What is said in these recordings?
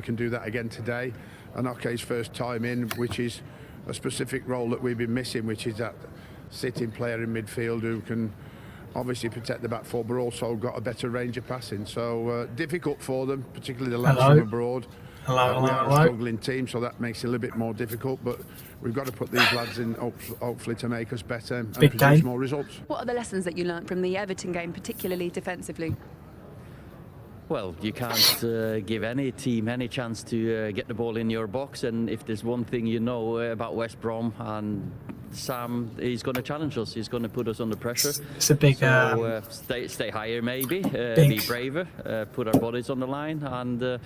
We can do that again today. And Oke's first time in, which is a specific role that we've been missing, which is that sitting player in midfield who can obviously protect the back four, but also got a better range of passing. So difficult for them, particularly the lads from abroad. We are a struggling team, so that makes it a little bit more difficult. But we've got to put these lads in, hopefully, to make us better and produce more results. What are the lessons that you learnt from the Everton game, particularly defensively? Well, you can't give any team any chance to get the ball in your box, and if there's one thing you know about West Brom, and Sam, he's going to challenge us. He's going to put us under pressure. It's a big. So, stay higher, maybe. Be braver. Put our bodies on the line, and.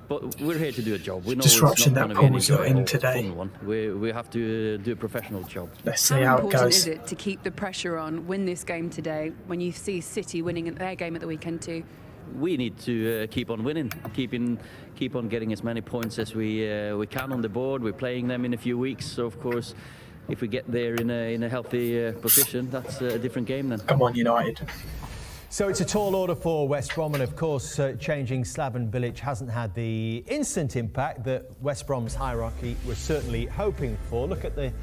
But we're here to do a job. We know disruption it's not that going to Paul's be in today. Fun one. We have to do a professional job. Let's see how it goes. How important is it to keep the pressure on, win this game today, when you see City winning their game at the weekend too? We need to keep on winning, keep on getting as many points as we can on the board. We're playing them in a few weeks, so of course, if we get there in a healthy position, that's a different game then. Come on, United. So it's a tall order for West Brom, and of course changing Slaven Bilic hasn't had the instant impact that West Brom's hierarchy was certainly hoping for. Look at the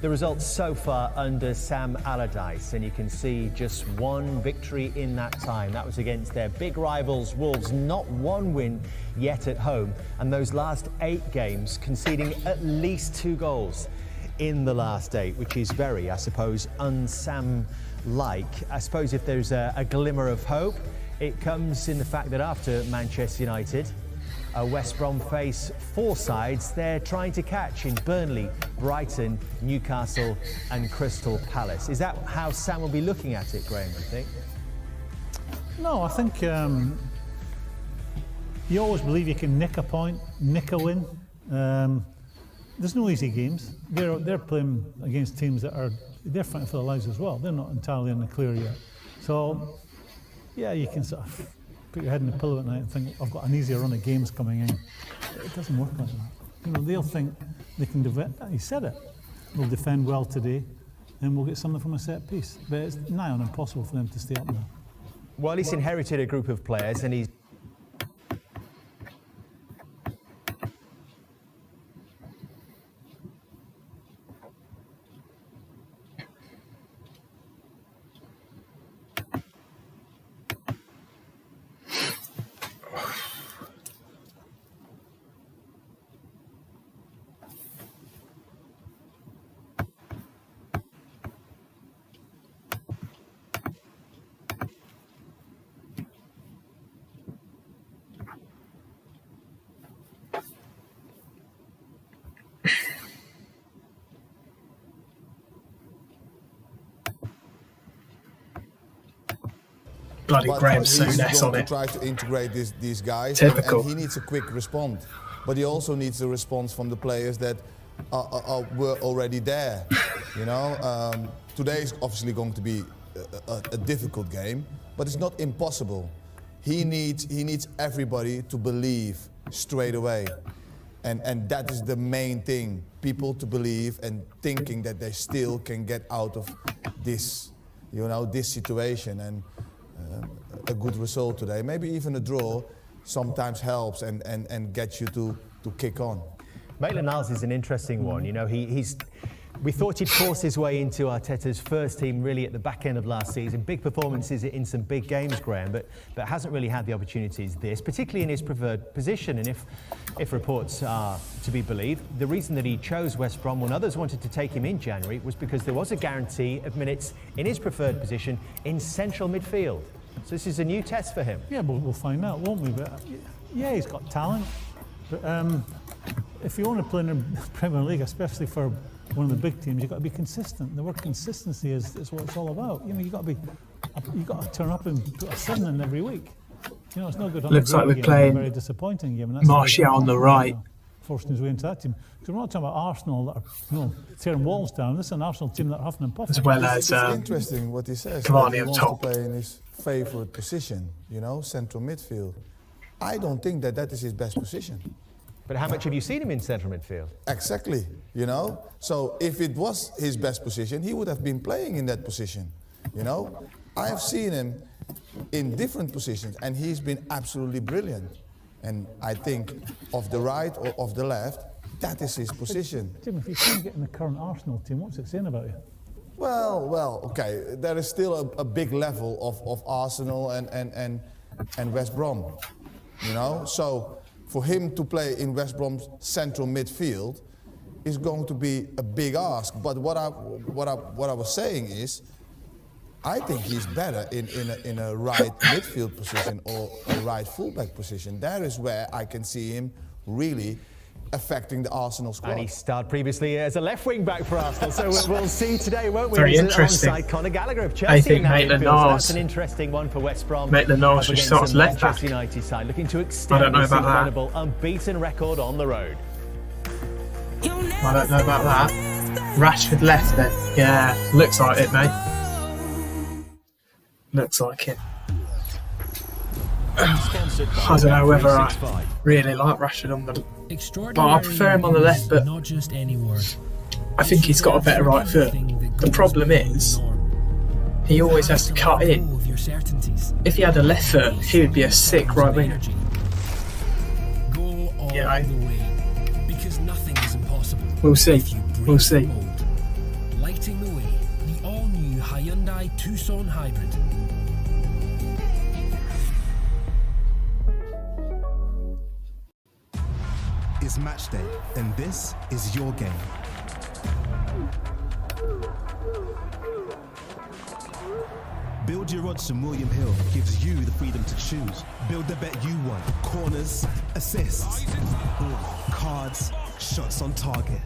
results so far under Sam Allardyce, and you can see just one victory in that time. That was against their big rivals Wolves, not one win yet at home, and those last 8 games conceding at least 2 goals in the last 8, which is very, I suppose, un-Sam-like. I suppose if there's a glimmer of hope, it comes in the fact that after Manchester United, West Brom face 4 sides they're trying to catch in Burnley, Brighton, Newcastle and Crystal Palace. Is that how Sam will be looking at it, Graham, do you think? No, I think you always believe you can nick a point, nick a win. There's no easy games. They're playing against teams that are they're fighting for their lives as well. They're not entirely in the clear yet. So, yeah, you can sort of put your head in the pillow at night and think, I've got an easier run of games coming in. It doesn't work like that. You know, they'll think they can defend. He said it. We'll defend well today, and we'll get something from a set piece. But it's nigh on impossible for them to stay up there. Well, he's inherited a group of players, and he's bloody Graham Souness on it. Try to integrate these guys. Typical. And he needs a quick response, but he also needs a response from the players that were already there. You know, today is obviously going to be a difficult game, but it's not impossible. He needs everybody to believe straight away, and that is the main thing. People to believe and thinking that they still can get out of this, you know, this situation. And a good result today, maybe even a draw, sometimes helps and gets you to kick on. Maitland-Niles is an interesting one. You know, we thought he'd force his way into Arteta's first team really at the back end of last season. Big performances in some big games, Graham, but hasn't really had the opportunities particularly in his preferred position. And if reports are to be believed, the reason that he chose West Brom when others wanted to take him in January was because there was a guarantee of minutes in his preferred position in central midfield. So this is a new test for him. Yeah, but we'll find out, won't we? But yeah, he's got talent. But if you want to play in the Premier League, especially for one of the big teams, you've got to be consistent. The word consistency is what it's all about. You know, you've got to turn up and put a 7 in every week. You know, it's no good on Looks a like we're game, playing a very disappointing game. And Martial on the right. Forcing his way into that team. Because we're not talking about Arsenal that are, you know, tearing walls down. This is an Arsenal team that are huffing and puffing. As well as It's interesting what he says. Cavani He on wants top. to play in his favourite position, you know, central midfield. I don't think that is his best position. But how much have you seen him in central midfield? Exactly, you know. So if it was his best position, he would have been playing in that position, you know. I have seen him in different positions, and he's been absolutely brilliant. And I think off the right or off the left, that is his position. Jim, if you can't get in the current Arsenal team, what's it saying about you? Well, okay. There is still a big level of Arsenal and West Brom, you know. So for him to play in West Brom's central midfield is going to be a big ask. But what I was saying is, I think he's better in a right midfield position or a right fullback position. That is where I can see him really affecting the Arsenal squad. And he starred previously as a left wing back for Arsenal, so we'll see today, won't we? Very interesting. Alongside Conor Gallagher of Chelsea. I think in that midfield. So Maitland-Niles. that's an interesting one for West Brom. Maitland-Niles up just against starts some left Manchester back. United side looking to extend I don't know this about that. incredible unbeaten record on the road. I don't know about that. Rashford left then. Yeah, looks like it, mate. Looks like it. I don't know whether I really like Rashford on the... But I prefer him on the left, but I think he's got a better right foot. The problem is, he always has to cut in. If he had a left foot, he would be a sick right winger. You know? We'll see. We'll see. Lighting the way, the all-new Hyundai Tucson Hybrid. It's match day, and this is your game. Build your odds from William Hill gives you the freedom to choose. Build the bet you want. Corners, assists, cards, shots on target.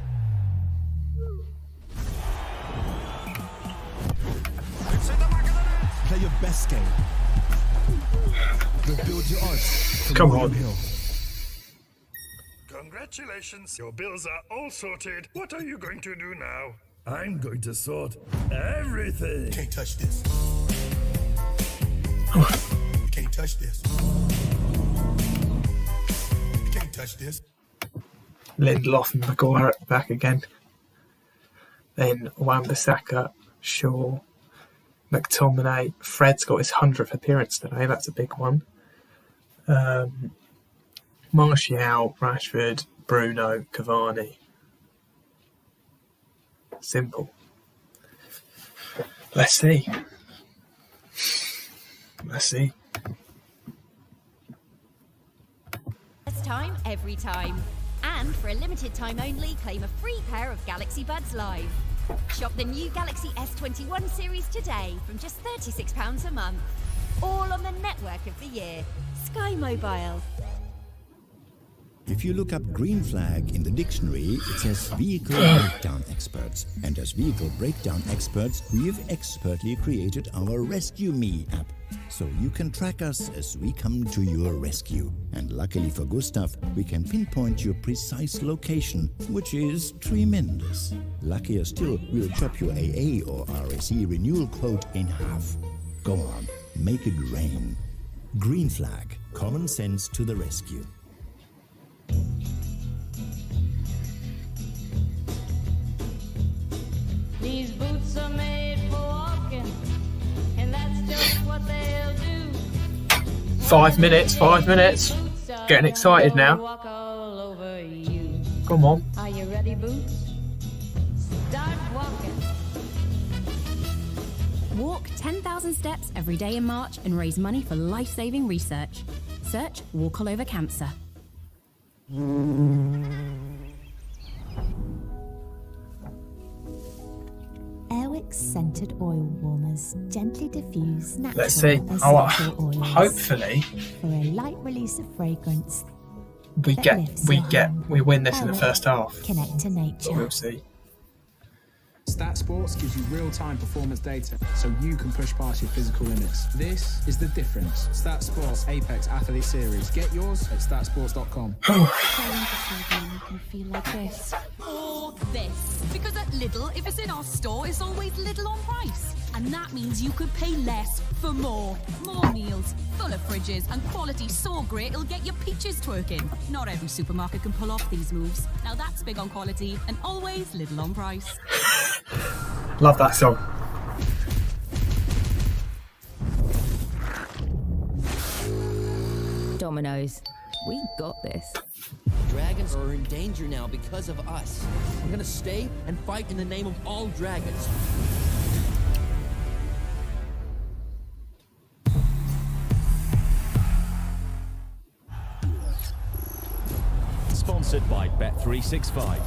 Play your best game. Build your odds from Come William on. Hill. Congratulations, your bills are all sorted. What are you going to do now? I'm going to sort everything. Can't touch this. Can't touch this. Can't touch this. Lindelof and Maguire at the back again. Then Wan-Bissaka, Shaw, McTominay. Fred's got his 100th appearance today. That's a big one. Martial, Rashford, Bruno, Cavani. Simple. Let's see. Let's see. First time, every time. And for a limited time only, claim a free pair of Galaxy Buds Live. Shop the new Galaxy S21 series today from just £36 a month. All on the network of the year. Sky Mobile. If you look up green flag in the dictionary, it says vehicle breakdown experts. And as vehicle breakdown experts, we have expertly created our Rescue Me app. So you can track us as we come to your rescue. And luckily for Gustav, we can pinpoint your precise location, which is tremendous. Luckier still, we'll chop your AA or RSE renewal quote in half. Go on, make it rain. Green flag, common sense to the rescue. These boots are made for walking, and that's just what they'll do. 5 minutes, 5 minutes. Getting excited now. Come on. Are you ready, Boots? Start walking. Walk 10,000 steps every day in March and raise money for life-saving research. Search Walk All Over Cancer. Airwick's scented oil warmers gently diffuse natural Let's see. essential oils Hopefully for a light release of fragrance. we win this in the first half. Connect to nature. But we'll see. Stat Sports gives you real-time performance data so you can push past your physical limits. This is the difference. Stat Sports Apex Athlete Series. Get yours at statsports.com. You can feel like this. Or this. Because at Lidl, if it's in our store, it's always Lidl on price. And that means you could pay less for more. More meals, full of fridges, and quality so great it'll get your peaches twerking. Not every supermarket can pull off these moves. Now that's big on quality and always Lidl on price. Love that song. Domino's. We got this. Dragons are in danger now because of us. We're gonna stay and fight in the name of all dragons. Sponsored by Bet365.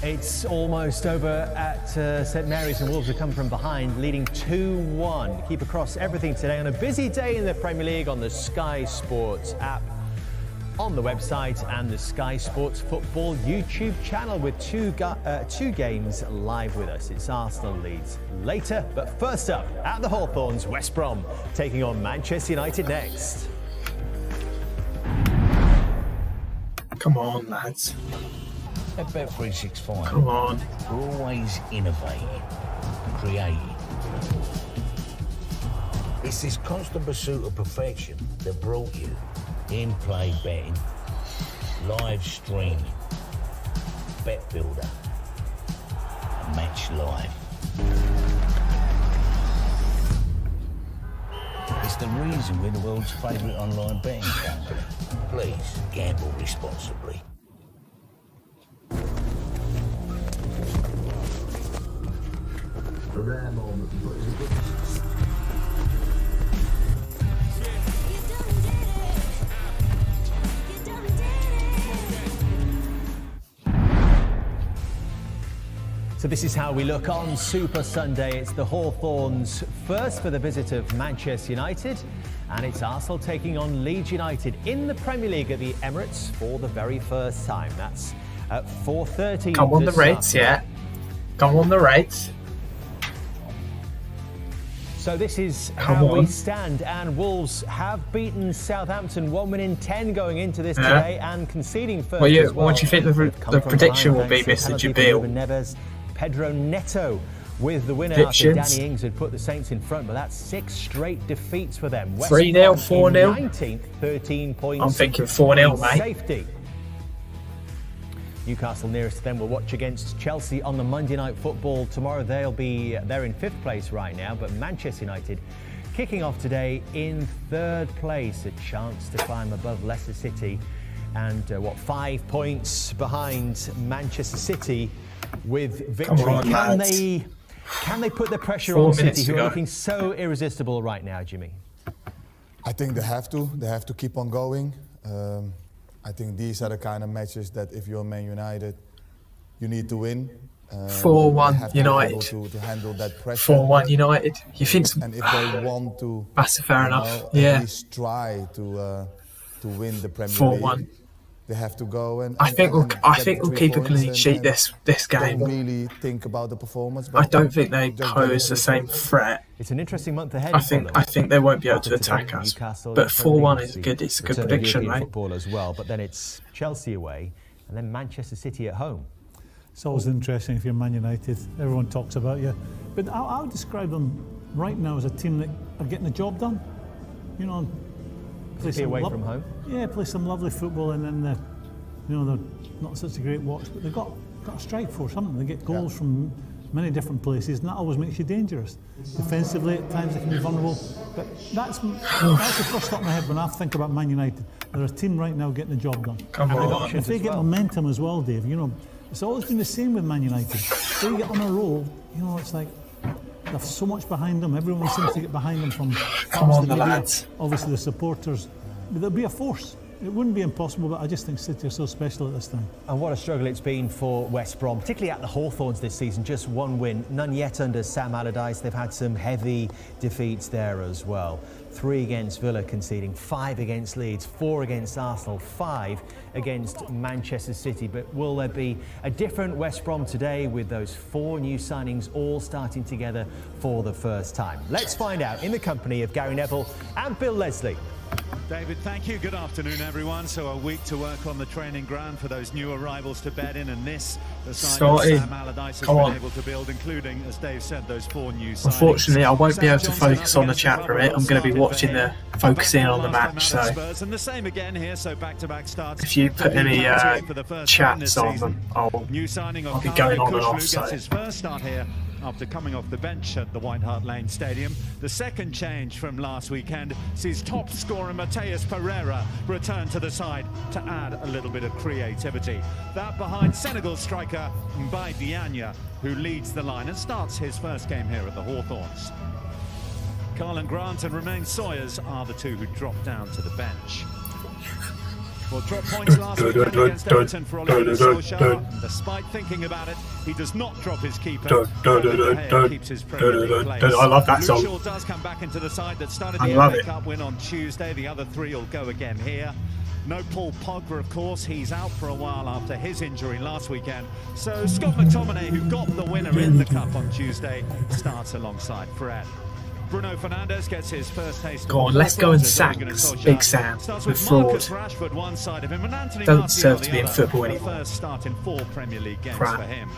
It's almost over at St Mary's, and Wolves have come from behind, leading 2-1. Keep across everything today on a busy day in the Premier League on the Sky Sports app, on the website, and the Sky Sports Football YouTube channel with two games live with us. It's Arsenal Leeds later, but first up at the Hawthorns, West Brom taking on Manchester United next. Come on, lads. At Bet365, Come on. We're always innovating, creating. It's this constant pursuit of perfection that brought you in-play betting, live streaming, Bet Builder, and Match Live. It's the reason we're the world's favourite online betting company. Please gamble responsibly. A rare moment, but it's a good So this is how we look on Super Sunday. It's the Hawthorns first for the visit of Manchester United, and it's Arsenal taking on Leeds United in the Premier League at the Emirates for the very first time. That's at 4:30. Come on the Reds, yeah. Come on the Reds. So this is how we stand, and Wolves have beaten Southampton 1 win in 10 going into this today, and conceding first as well. What do you think the prediction will be, Mr. Jabil? Neves, Pedro Neto with the winner after Danny Ings had put the Saints in front, but that's 6 straight defeats for them. 3-0, 4-0? 19th, 13 points. I'm thinking 4-0, mate. Safety. Newcastle nearest to them will watch against Chelsea on the Monday Night Football tomorrow. They're in 5th place right now, but Manchester United kicking off today in 3rd place, a chance to climb above Leicester City, and 5 points behind Manchester City with victory. Can they put the pressure on City, who are looking so irresistible right now, Jimmy? I think they have to. They have to keep on going. I think these are the kind of matches that if you're Man United, you need to win. 4-1 United. To handle that pressure. 4-1 United. You think? And if they want to, that's fair enough. At least try to win the Premier League. 4-1. They have to go and. I think we'll keep a clean sheet this game. Don't really think about the performance. I don't think they pose the same threat. It's an interesting month ahead. I think they won't be able to attack us. But 4-1 is good. It's a good prediction, mate. Football as well, but then it's Chelsea away, and then Manchester City at home. It's always interesting if you're Man United. Everyone talks about you, but I would describe them right now as a team that are getting the job done. You know. Play away from home. Yeah, play some lovely football, and then they're not such a great watch, but they've got a strike force, haven't they? They get goals from many different places, and that always makes you dangerous. Defensively, at times they can be vulnerable, but that's the first thought in my head when I think about Man United. They're a team right now getting the job done. If they get momentum as well, Dave, it's always been the same with Man United. They get on a roll, it's like they've so much behind them. Everyone seems to get behind them from the lads. Obviously the supporters. But there'll be a force. It wouldn't be impossible, but I just think City are so special at this time. And what a struggle it's been for West Brom, particularly at the Hawthorns this season. Just 1 win, none yet under Sam Allardyce. They've had some heavy defeats there as well. 3 against Villa conceding, 5 against Leeds, 4 against Arsenal, 5 against Manchester City. But will there be a different West Brom today with those 4 new signings all starting together for the first time? Let's find out in the company of Gary Neville and Bill Leslie. David, thank you. Good afternoon, everyone. So a week to work on the training ground for those new arrivals to bed in, and this, the signing Sam Allardyce has been able to build, including, as Dave said, those 4 new signings. Unfortunately, I won't be able to focus on the chat for it. I'm going to be focusing on the match. So and the same again here. So back-to-back starts. If you put any chats on them, I'll be going on and off. So his first start here after coming off the bench at the White Hart Lane Stadium. The second change from last weekend sees top scorer Mateus Pereira return to the side to add a little bit of creativity. That behind Senegal striker Mbaye Diagne, who leads the line and starts his first game here at the Hawthorns. Carlin Grant and Romain Sawyers are the two who dropped down to the bench. Well, drop points last weekend against Everton for Ole Gunnar Solskjaer. Despite thinking about it, he does not drop his keeper. Keeps his Premier League place. I love that song. Luke Shaw does come back into the side that started the FA Cup win on Tuesday. The other three will go again here. No Paul Pogba, of course. He's out for a while after his injury last weekend. So Scott McTominay, who got the winner in the Cup on Tuesday, starts alongside Fred. Bruno Fernandes gets his first taste. Go on, let's go and sack Big Sam, the fraud. Don't deserve to be in football anymore. First start in 4 Premier League games for him.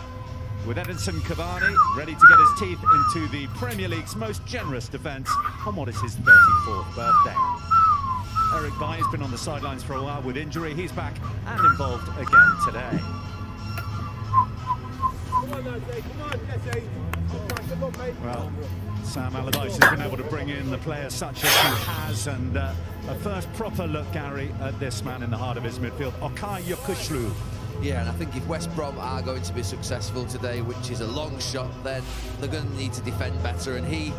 With Edinson Cavani ready to get his teeth into the Premier League's most generous defence on what is his 34th birthday. Eric Bailly's been on the sidelines for a while with injury. He's back and involved again today. Well, Sam Allardyce has been able to bring in the players such as he has, and a first proper look, Gary, at this man in the heart of his midfield, Okay Yokuşlu. Yeah, and I think if West Brom are going to be successful today, which is a long shot, then they're going to need to defend better, and he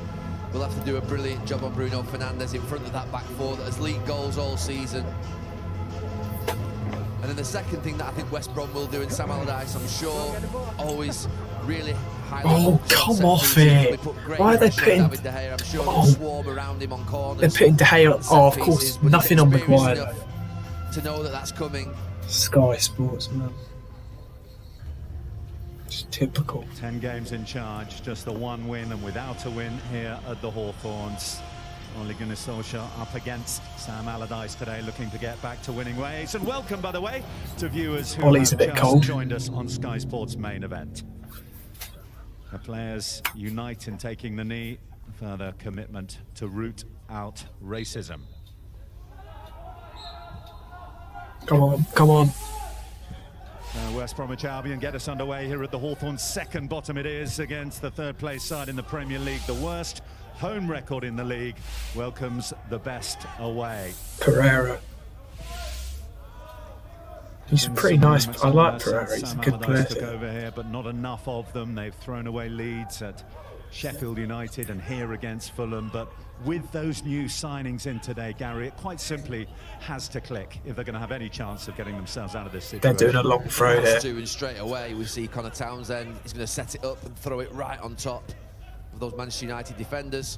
will have to do a brilliant job on Bruno Fernandes in front of that back four that has leaked goals all season. And then the second thing that I think West Brom will do, and Sam Allardyce, I'm sure, always really oh, come off it. Why are they putting... They're putting De Gea... Oh, of course, nothing on Maguire. To know that that's coming. Sky Sports, man. Just typical. 10 games in charge, just the one win, and without a win here at the Hawthorns. Ole Gunnar Solskjaer up against Sam Allardyce today, looking to get back to winning ways. And welcome, by the way, to viewers who have just joined us on Sky Sports' main event. The players unite in taking the knee, further commitment to root out racism. Come on, come on. West Bromwich Albion get us underway here at the Hawthorns. Second bottom it is against the third place side in the Premier League. The worst home record in the league welcomes the best away. Pereira. He's pretty nice. I like Pereira. He's a good player. Took over here, but not enough of them. They've thrown away leads at Sheffield United and here against Fulham. But with those new signings in today, Gary, it quite simply has to click if they're going to have any chance of getting themselves out of this situation. They're doing a long throw here. And straight away we see Connor Townsend. He's going to set it up and throw it right on top of those Manchester United defenders.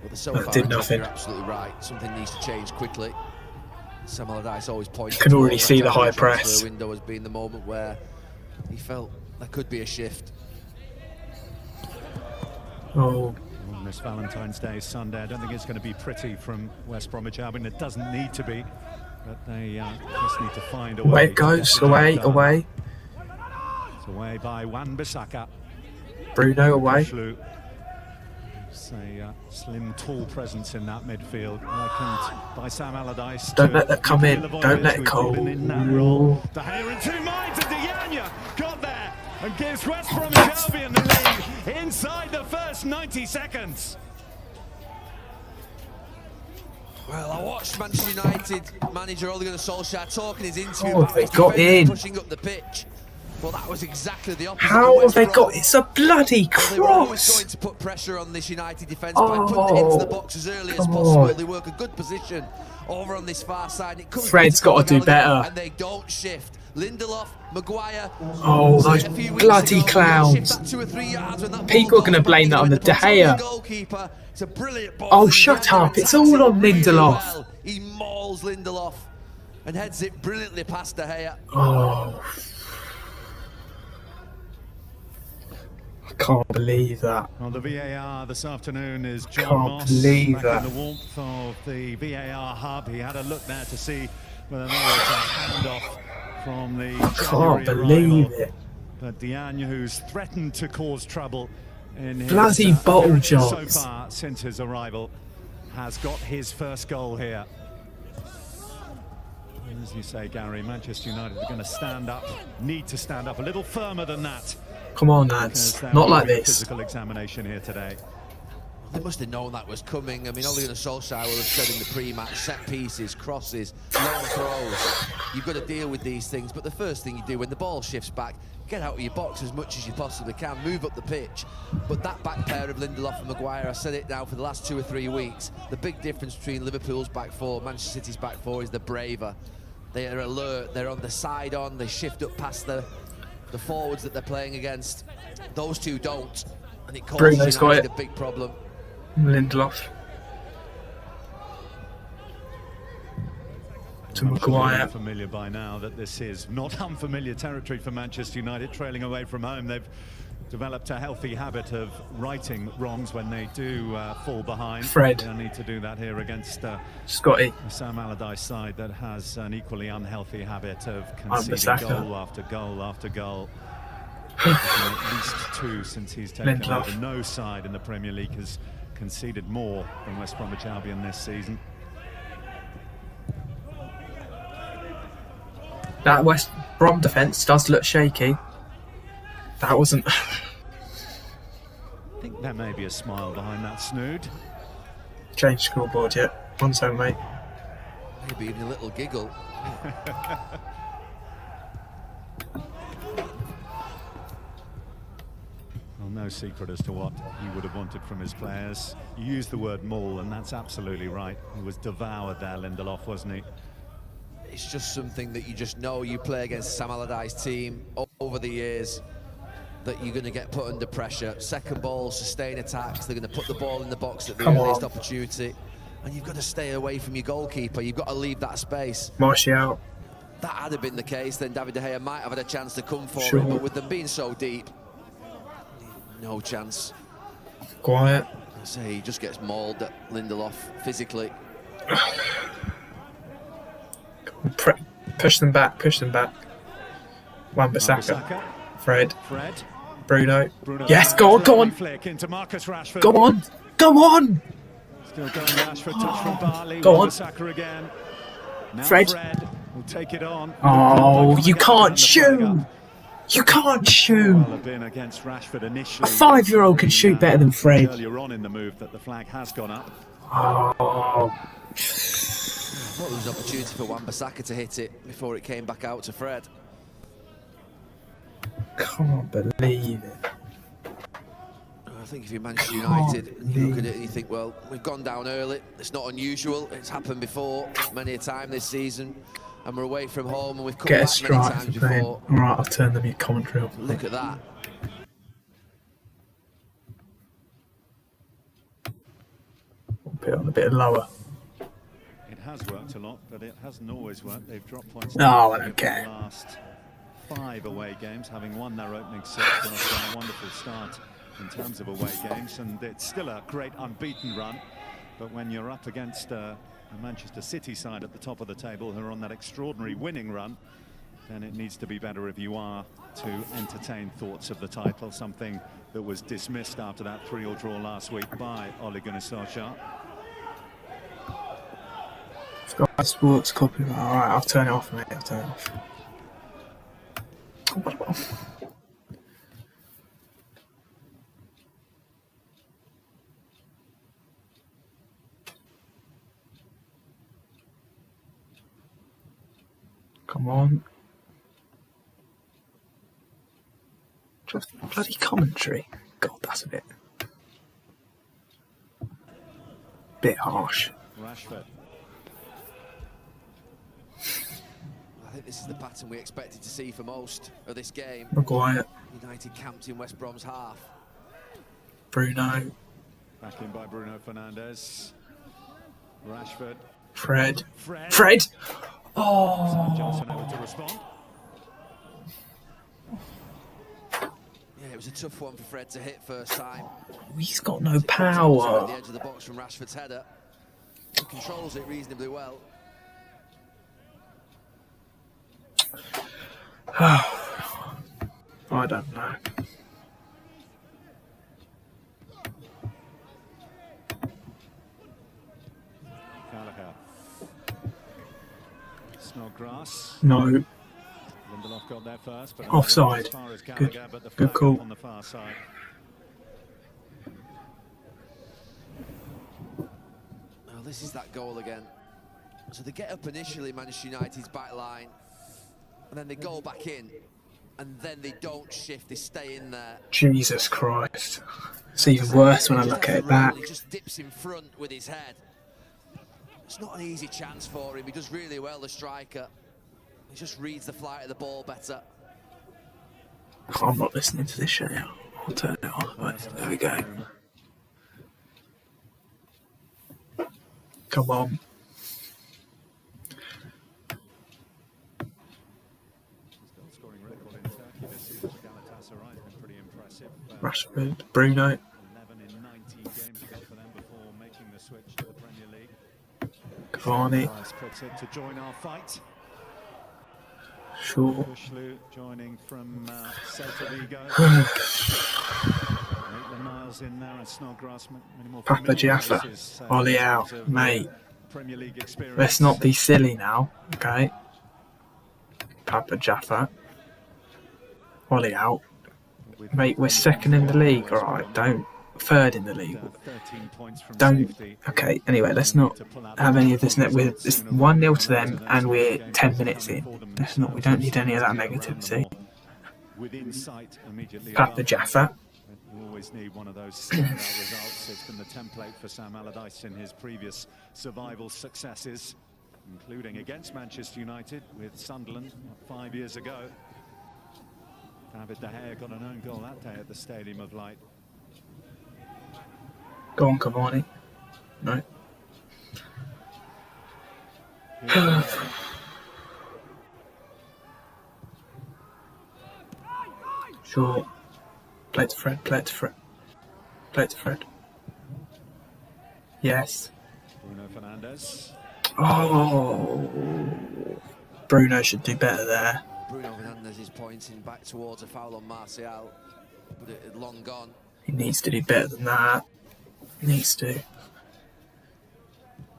But the so far, did nothing. You're absolutely right. Something needs to change quickly. Sam Allardyce always points. You can already see the high press. The window has been the moment where he felt there could be a shift. Oh. On this Valentine's Day Sunday, I don't think it's going to be pretty from West Bromwich Albion. It doesn't need to be, but they just need to find a way. Away it goes, away, away. It's away by Wan-Bissaka. Bruno away. It's a slim, tall presence in that midfield, likened by Sam Allardyce. Don't let that come in. Don't let it go. De Gea in 2 minds, and Diagne got there and gives West Bromwich Albion the lead inside the first 90 seconds. Well, I watched Manchester United manager Ole Gunnar Solskjaer talking his interview. Oh, they got in. Pushing up the pitch. Well, that was exactly the opposite. How have they got? It's a bloody cross. They were always going to put pressure on this United defence by putting it into the box as early as possible. They work a good position over on this far side. It comes Fred's got to do better. And they don't shift. Lindelof, Maguire. Oh, those bloody clowns. People are going to blame that on the De Gea. Oh, shut up. It's all on Lindelof. He mauls Lindelof and heads it brilliantly past De Gea. Oh. I can't believe that. Well, the VAR this afternoon is John Can't Moss. believe back that. in the warmth of the VAR hub. He had a look there to see whether there was a handoff from the Can't believe it. But Diagne, who's threatened to cause trouble in his Bloody bottle so jobs. far since his arrival, has got his first goal here. as you say, Gary, Manchester United are going to stand up, need to stand up a little firmer than that. Come on, lads. Not like this. Physical examination here today. They must have known that was coming. I mean, Ole Gunnar Solskjaer will have said in the pre-match, set pieces, crosses, long throws. You've got to deal with these things. But the first thing you do when the ball shifts back, get out of your box as much as you possibly can, move up the pitch. But that back pair of Lindelof and Maguire, I said it now for the last 2 or 3 weeks, the big difference between Liverpool's back four, Manchester City's back four is they're braver. They are alert, they're on the side on, they shift up past the forwards that they're playing against. Those two don't. And it causes United a big problem. Lindelof to Maguire. Familiar by now that this is not unfamiliar territory for Manchester United, trailing away from home. They've developed a healthy habit of righting wrongs when they do fall behind. Fred. They'll need to do that here against Scotty. the Sam Allardyce side that has an equally unhealthy habit of conceding goal after goal after goal. At least 2 since he's taken over. No side in the Premier League has conceded more than West Bromwich Albion this season. That West Brom defence does look shaky. That wasn't... I think there may be a smile behind that snood. Change scoreboard yet. One second, mate. Maybe even a little giggle. Well, no secret as to what he would have wanted from his players. You used the word maul, and that's absolutely right. He was devoured there, Lindelof, wasn't he? It's just something that you just know. You play against the Sam Allardyce team over the years, that you're going to get put under pressure. Second ball, sustain attacks. They're going to put the ball in the box at the earliest opportunity. And you've got to stay away from your goalkeeper. You've got to leave that space. Martial. That had have been the case, then David De Gea might have had a chance to come for it. But with them being so deep, no chance. Quiet. I say he just gets mauled at Lindelof physically. Push them back, push them back. Wan-Bissaka. Fred. Bruno. Yes, go on, go on. Go on, go on. Still going Rashford, touch from Barley. Go on. Again. Now Fred will take it on. Oh, you can't shoot. You can't shoot. Well, been against Rashford initially. A 5-year-old can shoot better than Fred. Earlier on in the move that the flag has gone up. Oh. What was an opportunity for Wan-Bissaka to hit it before it came back out to Fred. Can't believe it. I think if you're Manchester United and you look at it and you think, well, we've gone down early, it's not unusual, it's happened before many a time this season, and we're away from home and we've come back many times before. Alright, I'll turn the mute commentary off. Look at that. Put it on a bit lower. It has worked a lot, but it hasn't always worked. They've dropped points. Oh, I don't care. The last 5 away games, having won their opening 6, and a wonderful start in terms of away games, and it's still a great unbeaten run. But when you're up against a Manchester City side at the top of the table who are on that extraordinary winning run, then it needs to be better if you are to entertain thoughts of the title, something that was dismissed after that 3-3 draw last week by Ole Gunnar Solskjaer. Sky Sports copyright. Alright, I'll turn it off, mate. I'll turn it off. Come on. Just bloody commentary. God, that's a bit harsh. Rashford. I think this is the pattern we expected to see for most of this game. Maguire. United camped in West Brom's half. Bruno. Back in by Bruno Fernandes. Rashford. Fred. Fred! Oh. Johnson able to respond. Yeah, it was a tough one for Fred to hit first time. He's got no power. At the edge of the box from Rashford's header. He controls it reasonably well. I don't know. Snodgrass. No. Lindelof got there first, but Offside. as far as Good. Gallagher, but the Good flag call. up on the far side. Well, this is that goal again. So they get up initially, Manchester United's back line, and then they go back in, and then they don't shift, they stay in there. Jesus Christ. It's even worse when I look at it back. He just dips in front with his head. It's not an easy chance for him. He does really well, the striker. He just reads the flight of the ball better. I'm not listening to this shit now. I'll turn it off. But there we go. Come on. Scoring record in Turkey this season for Galatasaray has been pretty impressive. Rashford, Bruno. 11 in 19 games ago for them before making the switch to the Premier League. Cavani. Puts it to join our fight. Sure. Bushlu joining from Celta Vigo. Niles in there and Snodgrass. Papa Jaffa. Ollie out, mate. Let's not be silly now, okay? Papa Jaffa. Ollie out. Mate, we're second in the league, alright? Don't. Third in the league. Don't. Okay, anyway, let's not have any of this. It's 1-0 to them, and we're 10 minutes in. Let's not. We don't need any of that negativity. Papa Jaffa. You always need one of those standout results. It's been the template for Sam Allardyce in his previous survival successes, including against Manchester United with Sunderland 5 years ago. David De Gea got an own goal that day at the Stadium of Light. Go on, Cavani. No. Sure. Play it to Fred, play it to Fred. Play it to Fred. Yes. Bruno Fernandes. Oh. Bruno should do better there. Bruno Fernandes is pointing back towards a foul on Martial, but it had long gone. He needs to do better than that. Needs to.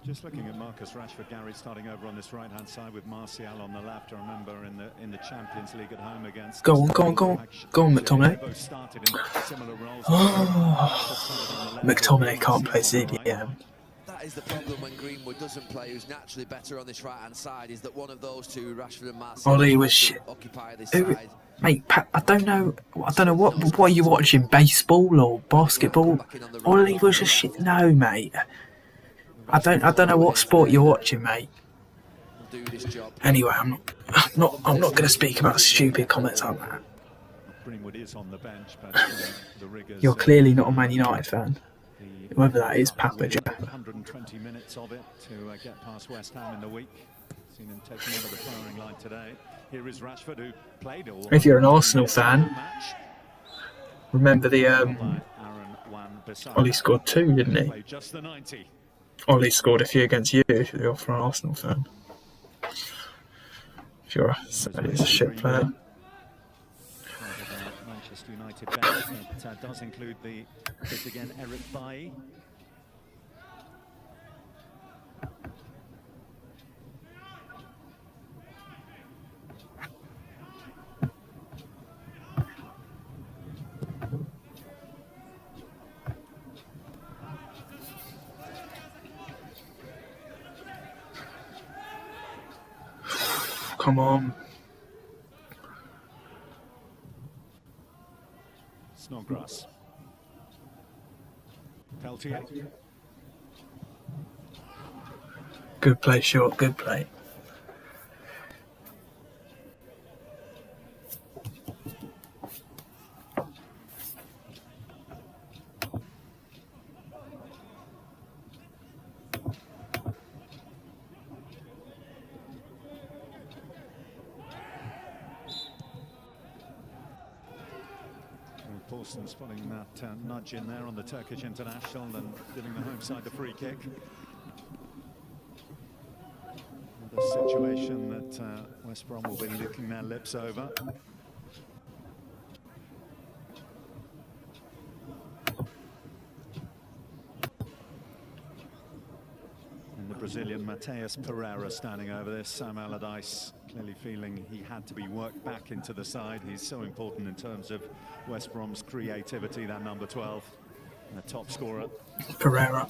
Just looking at Marcus Rashford, Gary starting over on this right-hand side with Martial on the left. I remember in the Champions League at home against. Go on, McTominay. Oh, McTominay can't play CDM. That is the problem when Greenwood doesn't play. Who's naturally better on this right-hand side is that one of those two, Rashford and Martial, Ollie was shit. Occupy this side. Mate, I don't know what are you watching? Baseball or basketball? Ollie was a shit. No, mate. I don't know what sport you're watching, mate. Anyway, I'm not going to speak about stupid comments like that. Greenwood is on the bench, but the rigors. You're clearly not a Man United fan. Whoever that is, Papa Jack. 120 minutes of it to get past West Ham in the week. Seen him taking over the firing line today. Here is Rashford, who played all. If you're an Arsenal fan, remember the Ollie scored 2, didn't he? Just the 90. Ollie scored a few against you if you're an Arsenal fan. If you're a shit player. Manchester United bench that does include the hit again, Eric Bailly. Come on. Snodgrass. Peltier. Good play, short. Good play. Paulson spotting that nudge in there on the Turkish international and giving the home side the free kick. The situation that West Brom will be licking their lips over. And the Brazilian Mateus Pereira standing over this. Sam Allardyce clearly feeling he had to be worked back into the side. He's so important in terms of West Brom's creativity, that number 12, and the top scorer. Pereira.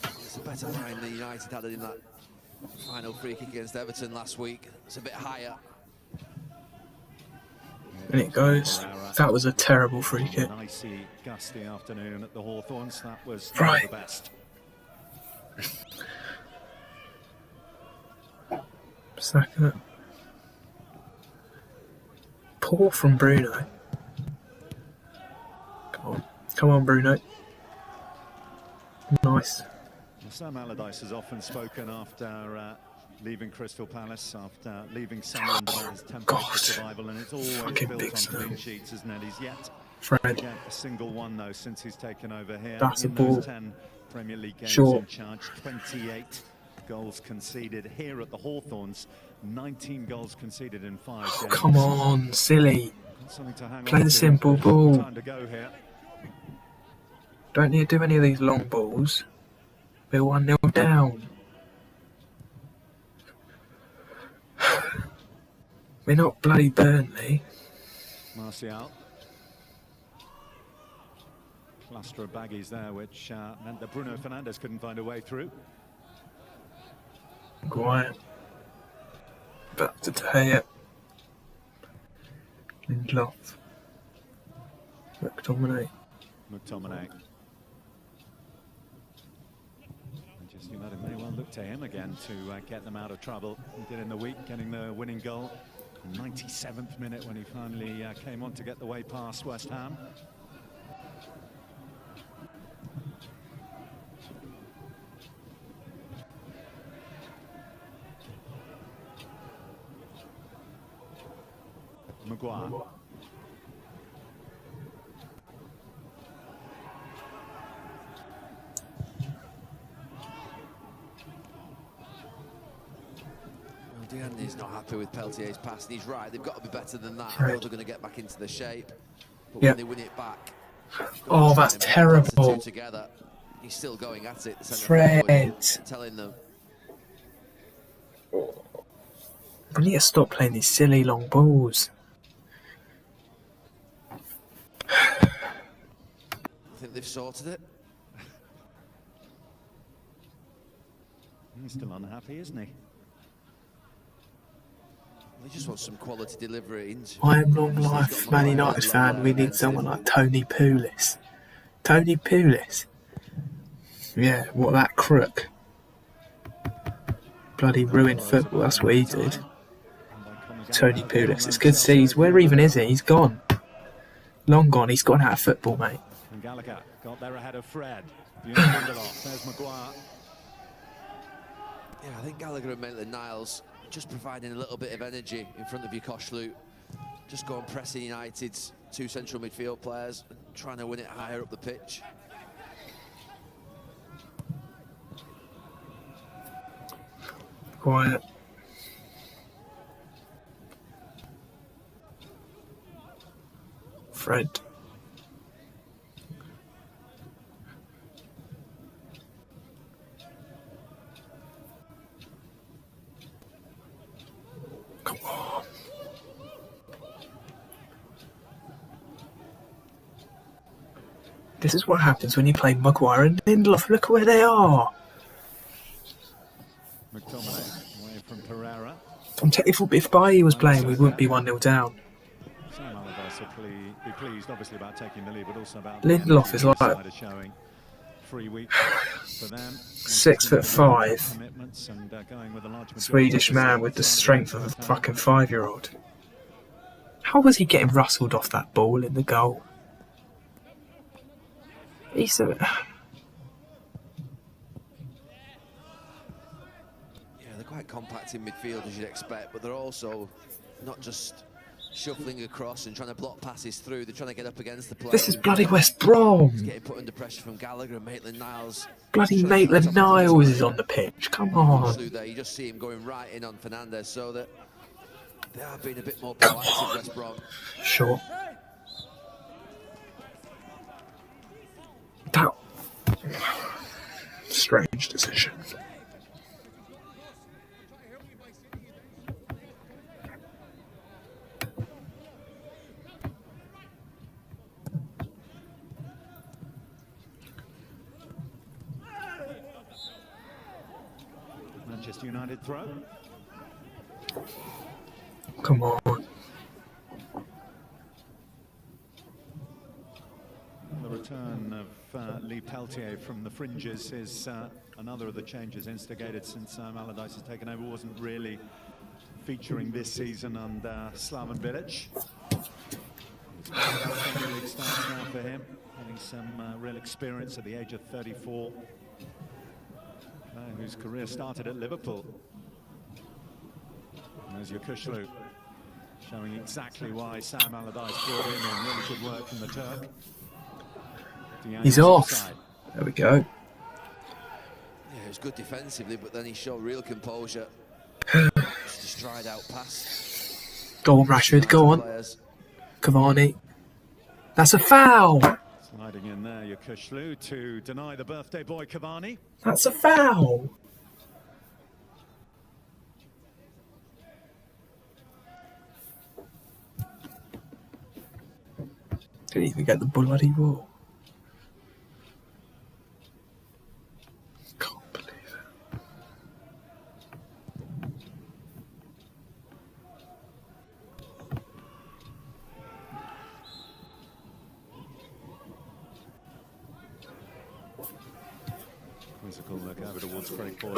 It's a better line than United had in that final free kick against Everton last week. It's a bit higher. And it goes. That was a terrible free kick. An icy, gusty afternoon at the Hawthorns. That was right. The best. Second it. Poor from Bruno. Come on, Bruno. Nice. Sam Allardyce has often spoken after leaving Crystal Palace, after leaving Sunderland, about his template for survival, and it's always built on clean sheets, isn't it? He's yet Fred. to get a single one, though, since he's taken over here. That's in a ball. those 10 Premier League games in charge, 28 goals conceded here at the Hawthorns, 19 goals conceded in 5 games. Come on, silly. Play the to. simple ball. Time to go here. Don't need to do any of these long balls. We're 1-0 down. We're not bloody Burnley. Martial. Cluster of baggies there, which meant that Bruno Fernandes couldn't find a way through. Quiet. Back to Tahir. Lindelof. McTominay. Manchester United may well look to him again to get them out of trouble. He did in the week, getting the winning goal. 97th minute when he finally came on to get the way past West Ham. Maguire. He's not happy with Peltier's pass, and he's right. They've got to be better than that. I know they're going to get back into the shape, but when they win it back, oh, that's terrible. Together, he's still going at it. Fred, telling them. We need to stop playing these silly long balls. I think they've sorted it. He's still unhappy, isn't he? He just wants some quality delivery into. I am long life Man United fan. We need someone like Tony Pulis. Tony Pulis. Yeah, what, that crook. Bloody ruined football, that's what he did. Tony Pulis. It's good to see. Where even is he? He's gone. Long gone. He's gone out of football, mate. And Gallagher got there ahead of Fred. There's Maguire. Yeah, I think Gallagher and Maitland-Niles just providing a little bit of energy in front of Koshlu. Just go and pressing United's 2 central midfield players and trying to win it higher up the pitch. Quiet. Fred. Come on. This is what happens when you play Maguire and Lindelof. Look where they are. McTominay away from Pereira. If Bailly was playing, we wouldn't be 1-0 down. Sam Allardyce will be pleased, obviously, about taking the lead, but also about Lindelof is like showing 3 weeks for them. 6'5", and going with a large Swedish man with the strength of a fucking 5-year-old. How was he getting rustled off that ball in the goal? He's a... Yeah, they're quite compact in midfield, as you'd expect, but they're also not just shuffling across and trying to block passes through. They're trying to get up against the play. This is bloody West Brom. He's getting put under pressure from Gallagher and Maitland-Niles. Bloody Maitland-Niles is on the pitch. Come on. There, you just see him going right in on Fernandes, so that they are being a bit more proactive, West Brom. Sure. That... strange decision. Manchester United throw. Come on. The return of Lee Peltier from the fringes is another of the changes instigated since Allardyce has taken over. Wasn't really featuring this season under Slaven Bilic. Premier League starts now for him, having some real experience at the age of 34. Whose career started at Liverpool. And there's Yokushlu, showing exactly why Sam Allardyce brought him in. Really good work from the Turk. He's off. There we go. Yeah, it was good defensively, but then he showed real composure. Just a stride out pass. Go on, Rashford. Go on. Cavani. That's a foul. Sliding in there, Yokushlu to deny the birthday boy Cavani. That's a foul. Didn't even get the bloody ball. Can't believe it. Quizzical look over towards Craig Ford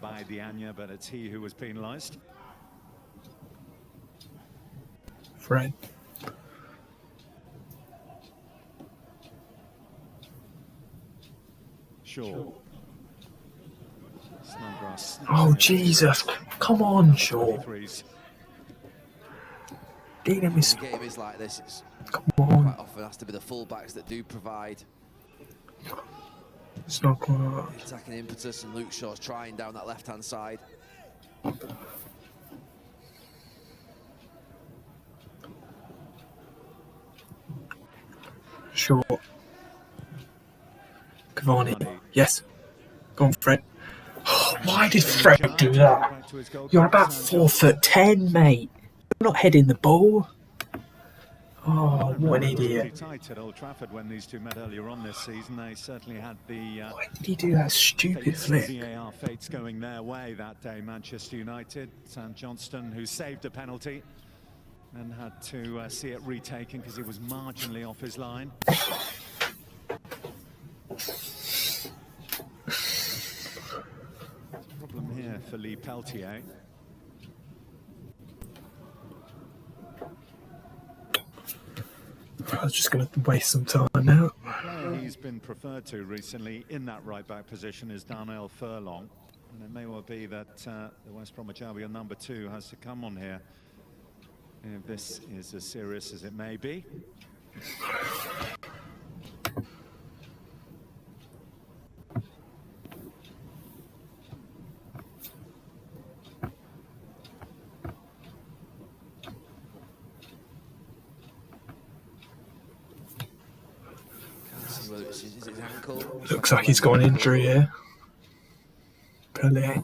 by Dianya, but it's he who was penalised. Fred. Shaw. Snodgrass. Oh, Jesus. Come on, Shaw. Dealing with... The game is like this. It's Come on. quite often has to be the fullbacks that do provide It's not quite. attacking impetus, and Luke Shaw's trying down that left-hand side. Shaw. Cavani. Yes. Go on, Fred. Oh, why did Fred do that? You're about 4'10", mate. You're not heading the ball. Oh, what an idiot. Tight at Old Trafford when these two met earlier on this season. They certainly had the Why did he do that stupid flick? VAR fates going their way that day. Manchester United, Sam Johnston, who saved a penalty and had to see it retaken because he was marginally off his line. Problem here for Lee Peltier. I was just going to waste some time now. The player he's been preferred to recently in that right-back position is Darnell Furlong. And it may well be that the West Bromwich Albion number 2 has to come on here if this is as serious as it may be. Is it his ankle? Looks like he's got an injury here. Pelé.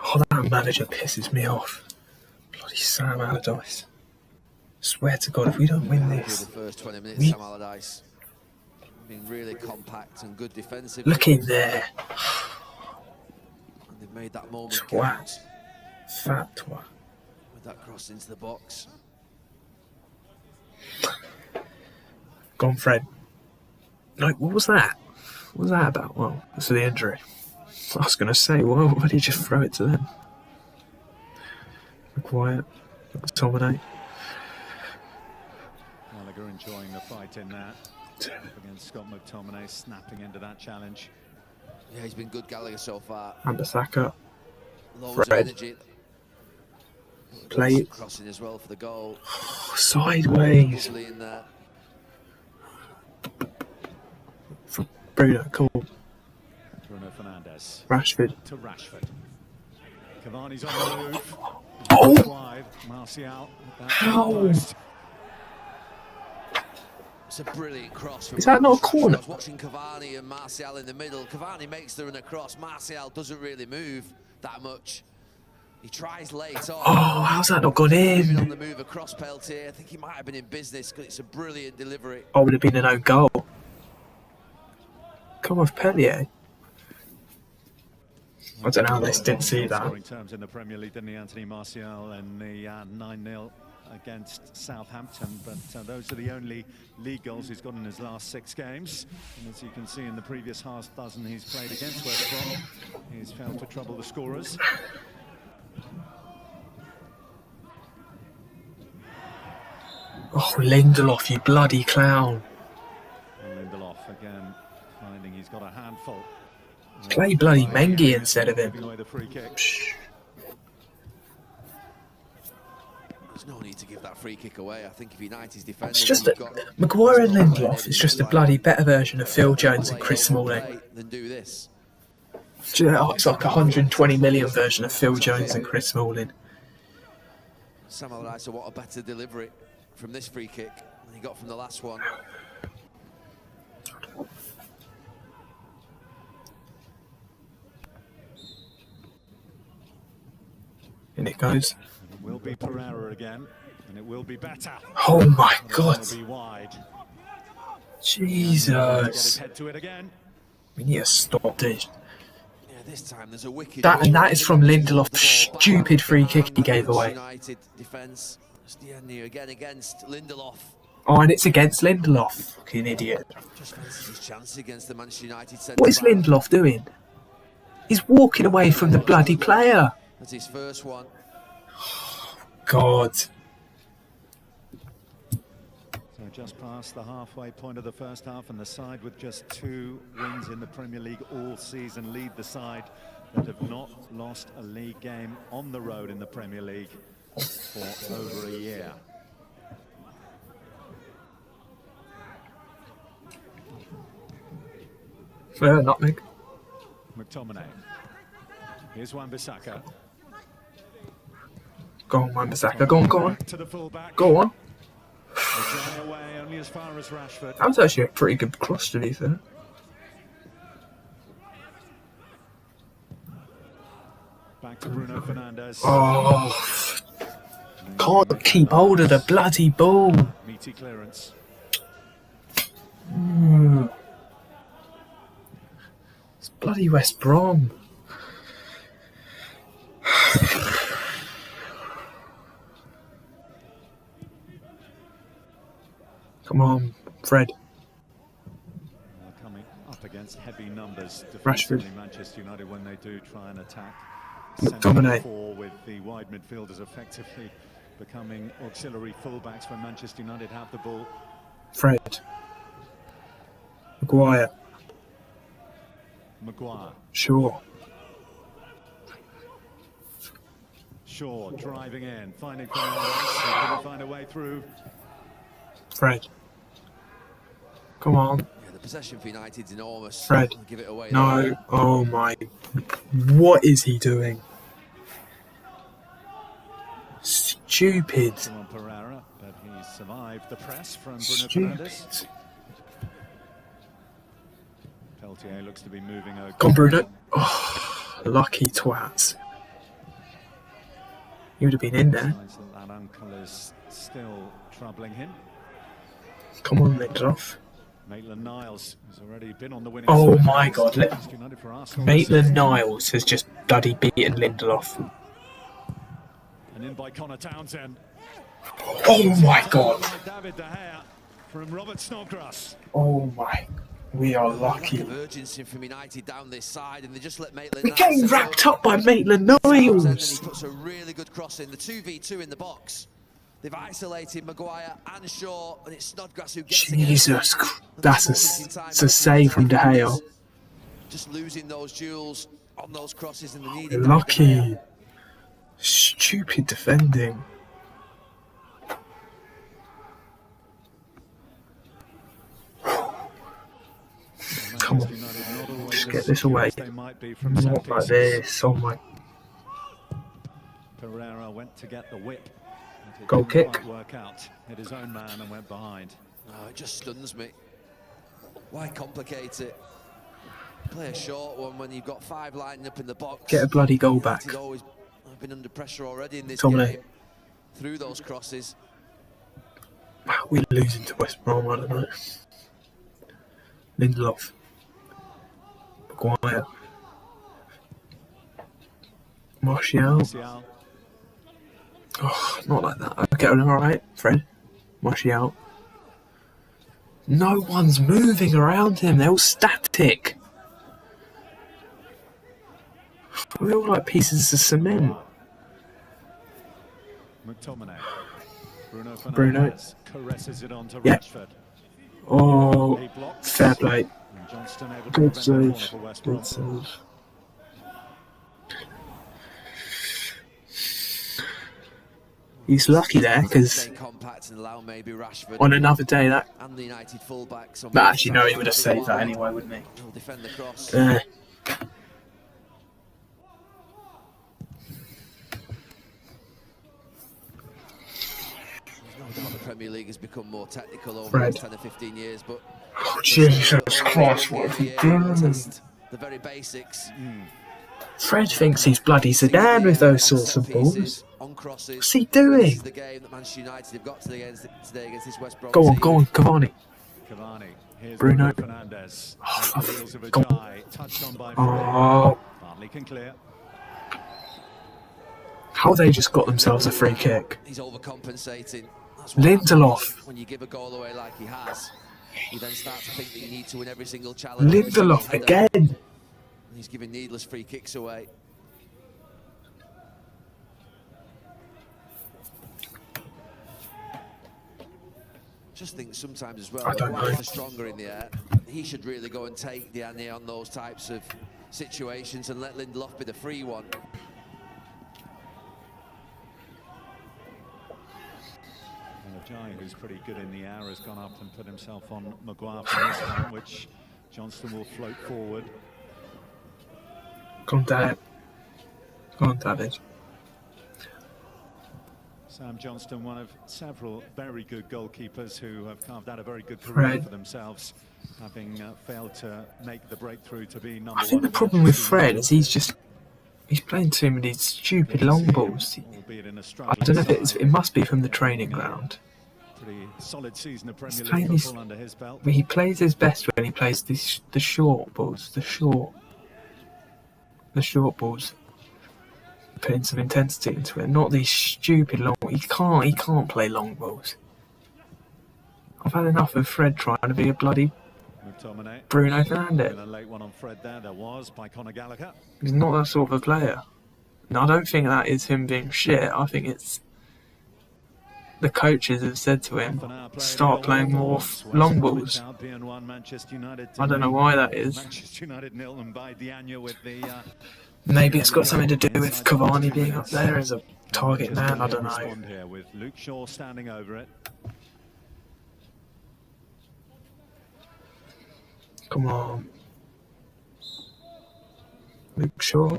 Oh, that manager pisses me off. Bloody Sam Allardyce. Swear to God, if we don't win this... The first 20 minutes, Sam Allardyce being really compact and good defensively. Look in there. And they've made that moment Twat. count Fat twat. with that cross into the box. Go on, Fred. No, what was that? What was that about? Well, it's the injury. I was going to say, well, why did you just throw it to them? Quiet. McTominay. Gallagher enjoying the fight in that against Scott McTominay, snapping into that challenge. Yeah, he's been good, Gallagher, so far. Ambasaka. Loads of Fred. energy. Play it. Crossing as well for the goal. Sideways. Lovely in there. From Bruno, cool. Bruno Fernandes. Rashford. To Rashford. Cavani's on the move. Oh! Wide. Martial. How? It's a brilliant cross. From Is that not a corner? I was watching Cavani and Martial in the middle. Cavani makes the run across. Martial doesn't really move that much. He tries late on. Oh, how's that not gone Moving on in? the move across Peltier. I think he might have been in business because it's a brilliant delivery. Oh, would have been an own goal. gone with Pellier. I don't know how they didn't see that. Scoring terms in the Premier League, didn't he, Anthony Martial, and the 9-0 against Southampton, but those are the only league goals he's got in his last 6 games. And as you can see in the previous half dozen he's played against West Brom, he's failed to trouble the scorers. Oh, Lindelof, you bloody clown. And Lindelof again finding he's got a handful. Play bloody Mengi instead of him. There's no need to give that free kick away. I think if United's defending, It's just that Maguire and Lindelof is just a bloody better version of Phil Jones and Chris Smalling. Then do this. It's like a 120 million version of Phil Jones and Chris Smalling. Sam Allardyce, what a better delivery from this free kick than he got from the last one. In it goes. It will be Pereira again, and it will be better. Oh my God! It will be wide. Jesus! Head to it again. We need to stop this. Yeah, this time there's a wicked. That is from Lindelof's stupid free kick he gave away. United defence. Again against Lindelof. Oh, and it's against Lindelof. Fucking idiot. Just fancies his chance against the Manchester United centre. What is Lindelof doing? He's walking away from the bloody player. That's his first one. God. So just past the halfway point of the first half, and the side with just 2 wins in the Premier League all season lead the side that have not lost a league game on the road in the Premier League for over a year. Nutmeg. McTominay. Here's Wan-Bissaka. Go on, Wan-Bissaka. Go on, go on. Go on. Away only as far as Rashford. That was actually a pretty good cross, to be fair. Back to Bruno Fernandes. Oh, can't keep hold of the bloody ball. Meaty clearance. It's bloody West Brom. Come on, Fred. Coming up against heavy numbers Rashford. defensively, Manchester United, when they do try and attack. Dominate. With the wide midfielders effectively becoming auxiliary fullbacks when Manchester United have the ball. Fred. Maguire. Sure. Shaw driving in, finding Fernandes, he couldn't find a way through. Fred. Come on. Yeah, the possession for United's enormous. Fred. Give it away. No. Though. Oh my. What is he doing? Stupid. On Pereira, but he survived the press from Bruno Stupid. Fernandes. Peltier looks to be moving over. Come on, Bruno. Oh, lucky twats. He would have been in there. That uncle is still troubling him. Come on, Lindelof. Maitland-Niles has already been on the winning Oh side. my God. Maitland-Niles has just bloody beaten Lindelof. And in by Connor Townsend. Oh my God. David De Gea from Robert Snodgrass. Oh my. We are lucky. Lack of urgency from United down this side, and they just let We're Maitland-Niles. getting wrapped up by Maitland-Niles. And he puts a really good cross in, the 2v2 in the box. They've isolated Maguire and Shaw, and it's Snodgrass who gets Jesus, that's a save from De Gea. Just losing those duels on those crosses, and the need. Lucky. Stupid defending. Come on, just get this away. Not like this. Oh my. Pereira went to get the whip. Goal kick. Quite work out. Hit his own man and went behind. Oh, it just stuns me. Why complicate it? Play a short one when you've got 5 lining up in the box. Get a bloody goal back. He's always been under pressure already in this Dominate. game. Through those crosses. We're losing to West Brom, I don't know. Lindelof. Maguire. Martial. Oh, not like that. Okay, alright, Fred. Martial. No one's moving around him. They're all static. They're all like pieces of cement. McTominay. Bruno. Caresses it onto Yeah. Rashford. Oh, He blocks. fair play. And Johnston able to Good prevent the corner save. for West Brom. Good save. He's lucky there because on another day that. But actually, no, he would have saved that anyway, wouldn't he? The Premier League has become more technical over the last 10 or 15 years, but oh, Jesus Christ, what have you done? The very basics. Fred thinks he's bloody Zidane with those sorts of balls. What's he doing? The game that Manchester United have got today against this West Brom Go on, team. go on, Cavani. Here's Bruno. Fernandes. Oh, Heels of a go on. guy, touched on by Fred. Oh, Bartley can clear. how they just got themselves a free kick. He's overcompensating. That's what Lindelof. happens when you give a goal away like he has. You then start to think that you need to win every single challenge. every single Lindelof header. again. He's giving needless free kicks away. Just think sometimes as well, I don't know. if they're stronger in the air, he should really go and take the ante on those types of situations and let Lindelof be the free one. Jai, who's pretty good in the air, has gone up and put himself on Maguire for this one, which Johnston will float forward. Go on, David. Go on, David. Sam Johnston, one of several very good goalkeepers who have carved out a very good career Fred. for themselves, having failed to make the breakthrough to be number I think one. the problem with Fred is he's playing too many stupid long balls. Albeit in a I don't know if it must be from the training ground. pretty solid season of He's Premier playing League his, football under his belt. but he plays his best when he plays the short balls, the short balls. Putting some intensity into it, not these stupid long. He can't play long balls. I've had enough of Fred trying to be a bloody McTominay. Bruno Fernandes. And a late one on Fred there was by Conor Gallagher. He's not that sort of a player. And I don't think that is him being shit. I think it's the coaches have said to him, start playing more long balls. I don't know why that is. Manchester United nil and by Diagne with the Maybe it's got something to do with Cavani being up there as a target man. I don't know. Here with Luke Shaw standing over it. Come on, Luke Shaw.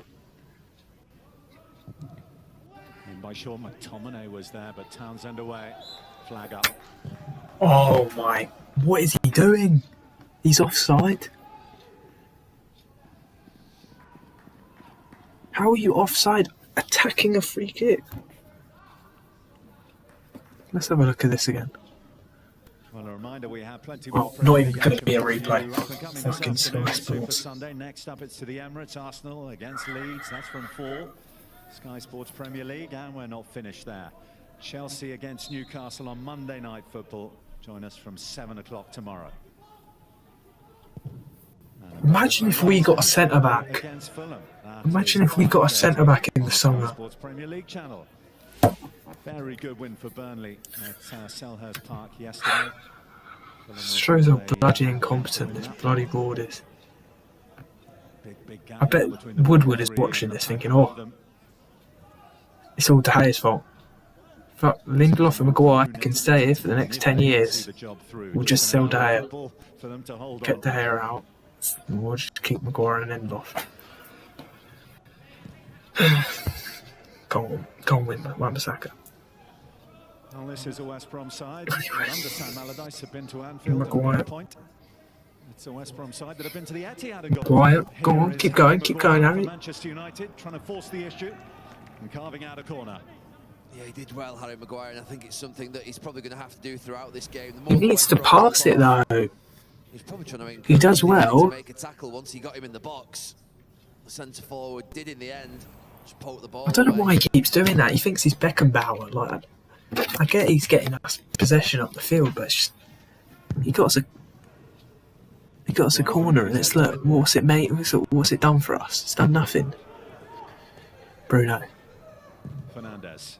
And by Shaw, McTominay was there, but Townsend away. Flag up. Oh my! What is he doing? He's offside. How are you offside attacking a free kick? Let's have a look at this again. Well, a reminder, we have plenty Well, more. not even going to be a Premier replay. League up and coming Fucking this Sky afternoon. Super Sports. Sunday. Next up, it's to the Emirates. Arsenal against Leeds. That's from 4. Sky Sports Premier League, and we're not finished there. Chelsea against Newcastle on Monday Night Football. Join us from 7 o'clock tomorrow. Imagine if we got a centre back. Against Fulham. Imagine if we got a centre back in the summer. Sports Premier League channel. Very good win for Burnley at Selhurst Park yesterday. This shows how bloody incompetent this bloody board is. I bet Woodward is watching this thinking, oh, it's all De Gea's fault. Fuck, Lindelof and Maguire can stay here for the next 10 years. We'll just sell De Gea. Get De Gea out. And we'll just keep Maguire and Lindelof. Go on, win, Wan-Bissaka. Well, this is a West Brom side that under Sam Allardyce have been to Anfield Maguire. at one point. It's a West Brom side that have been to the Etihad and got Maguire, go on, Here keep is going, Maguire Harry. for Manchester United trying to force the issue and carving out a corner. Yeah, he did well, Harry Maguire, and I think it's something that he's probably going to have to do throughout this game. The He more needs to West Brom pass it though. He's probably trying to encourage he does well. to make a tackle once he got him in the box. The centre forward did in the end. Just poke the ball I don't know away. why he keeps doing that. He thinks he's Beckenbauer. Like, I get he's getting us possession up the field, but it's just, he got us a corner, and it's look, what's it made? What's it done for us? It's done nothing. Bruno. Fernandez.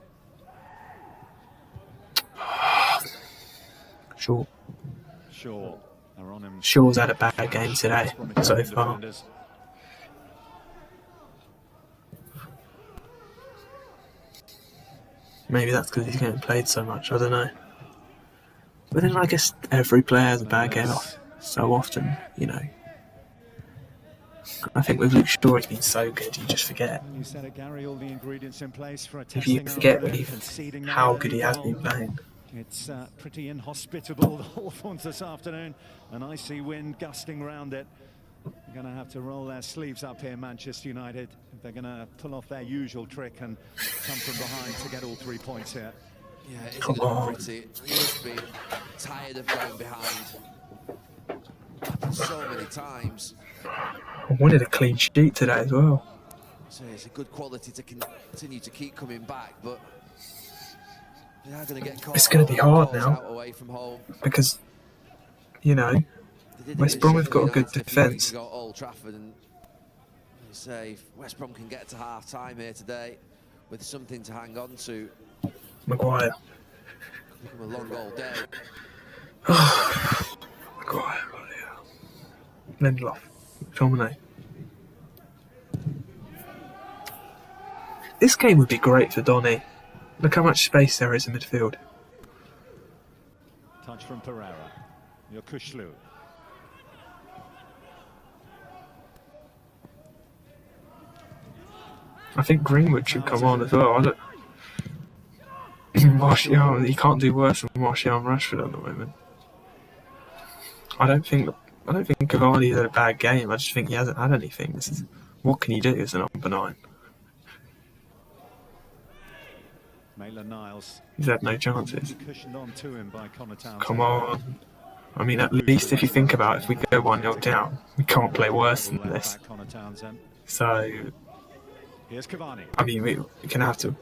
Shaw. Shaw are on him. Shaw's had a bad game today so far. Maybe that's because he's getting played so much, I don't know. But then I guess every player has a bad game off so often, you know. I think with Luke Shaw he's been so good, you just forget. You said it, Gary, all the ingredients in place for a If you testing forget conceding how that good he has been playing. It's pretty inhospitable, the Hawthorns this afternoon. An icy wind gusting round it. They're going to have to roll their sleeves up here, Manchester United. They're going to pull off their usual trick and come from behind to get all 3 points here. Yeah, it's going to be pretty. He must be tired of going behind. Happened so many times. I wanted a clean sheet today as well. So it's a good quality to continue to keep coming back, but they are going to get caught. It's going to be hard now away from home. because, you know, West Brom have got a good defence. Got Old Trafford, and say if West Brom can get to half time here today with something to hang on to. Maguire. Become a long old day. Maguire. Lindelof. McTominay. This game would be great for Donny. Look how much space there is in midfield. Touch from Pereira. Yokushlu. I think Greenwood should come on as well. I don't... Martial, he can't do worse than Martial and Rashford at the moment. I don't think Cavani's had a bad game. I just think he hasn't had anything. What can you do as a number 9? Maitland-Niles. He's had no chances. Cushioned on to him by Connor Townsend. Come on. I mean, at least if you think about it, if we go 1-0 down, we can't play worse than this. So, here's Cavani. I mean, we're going to have to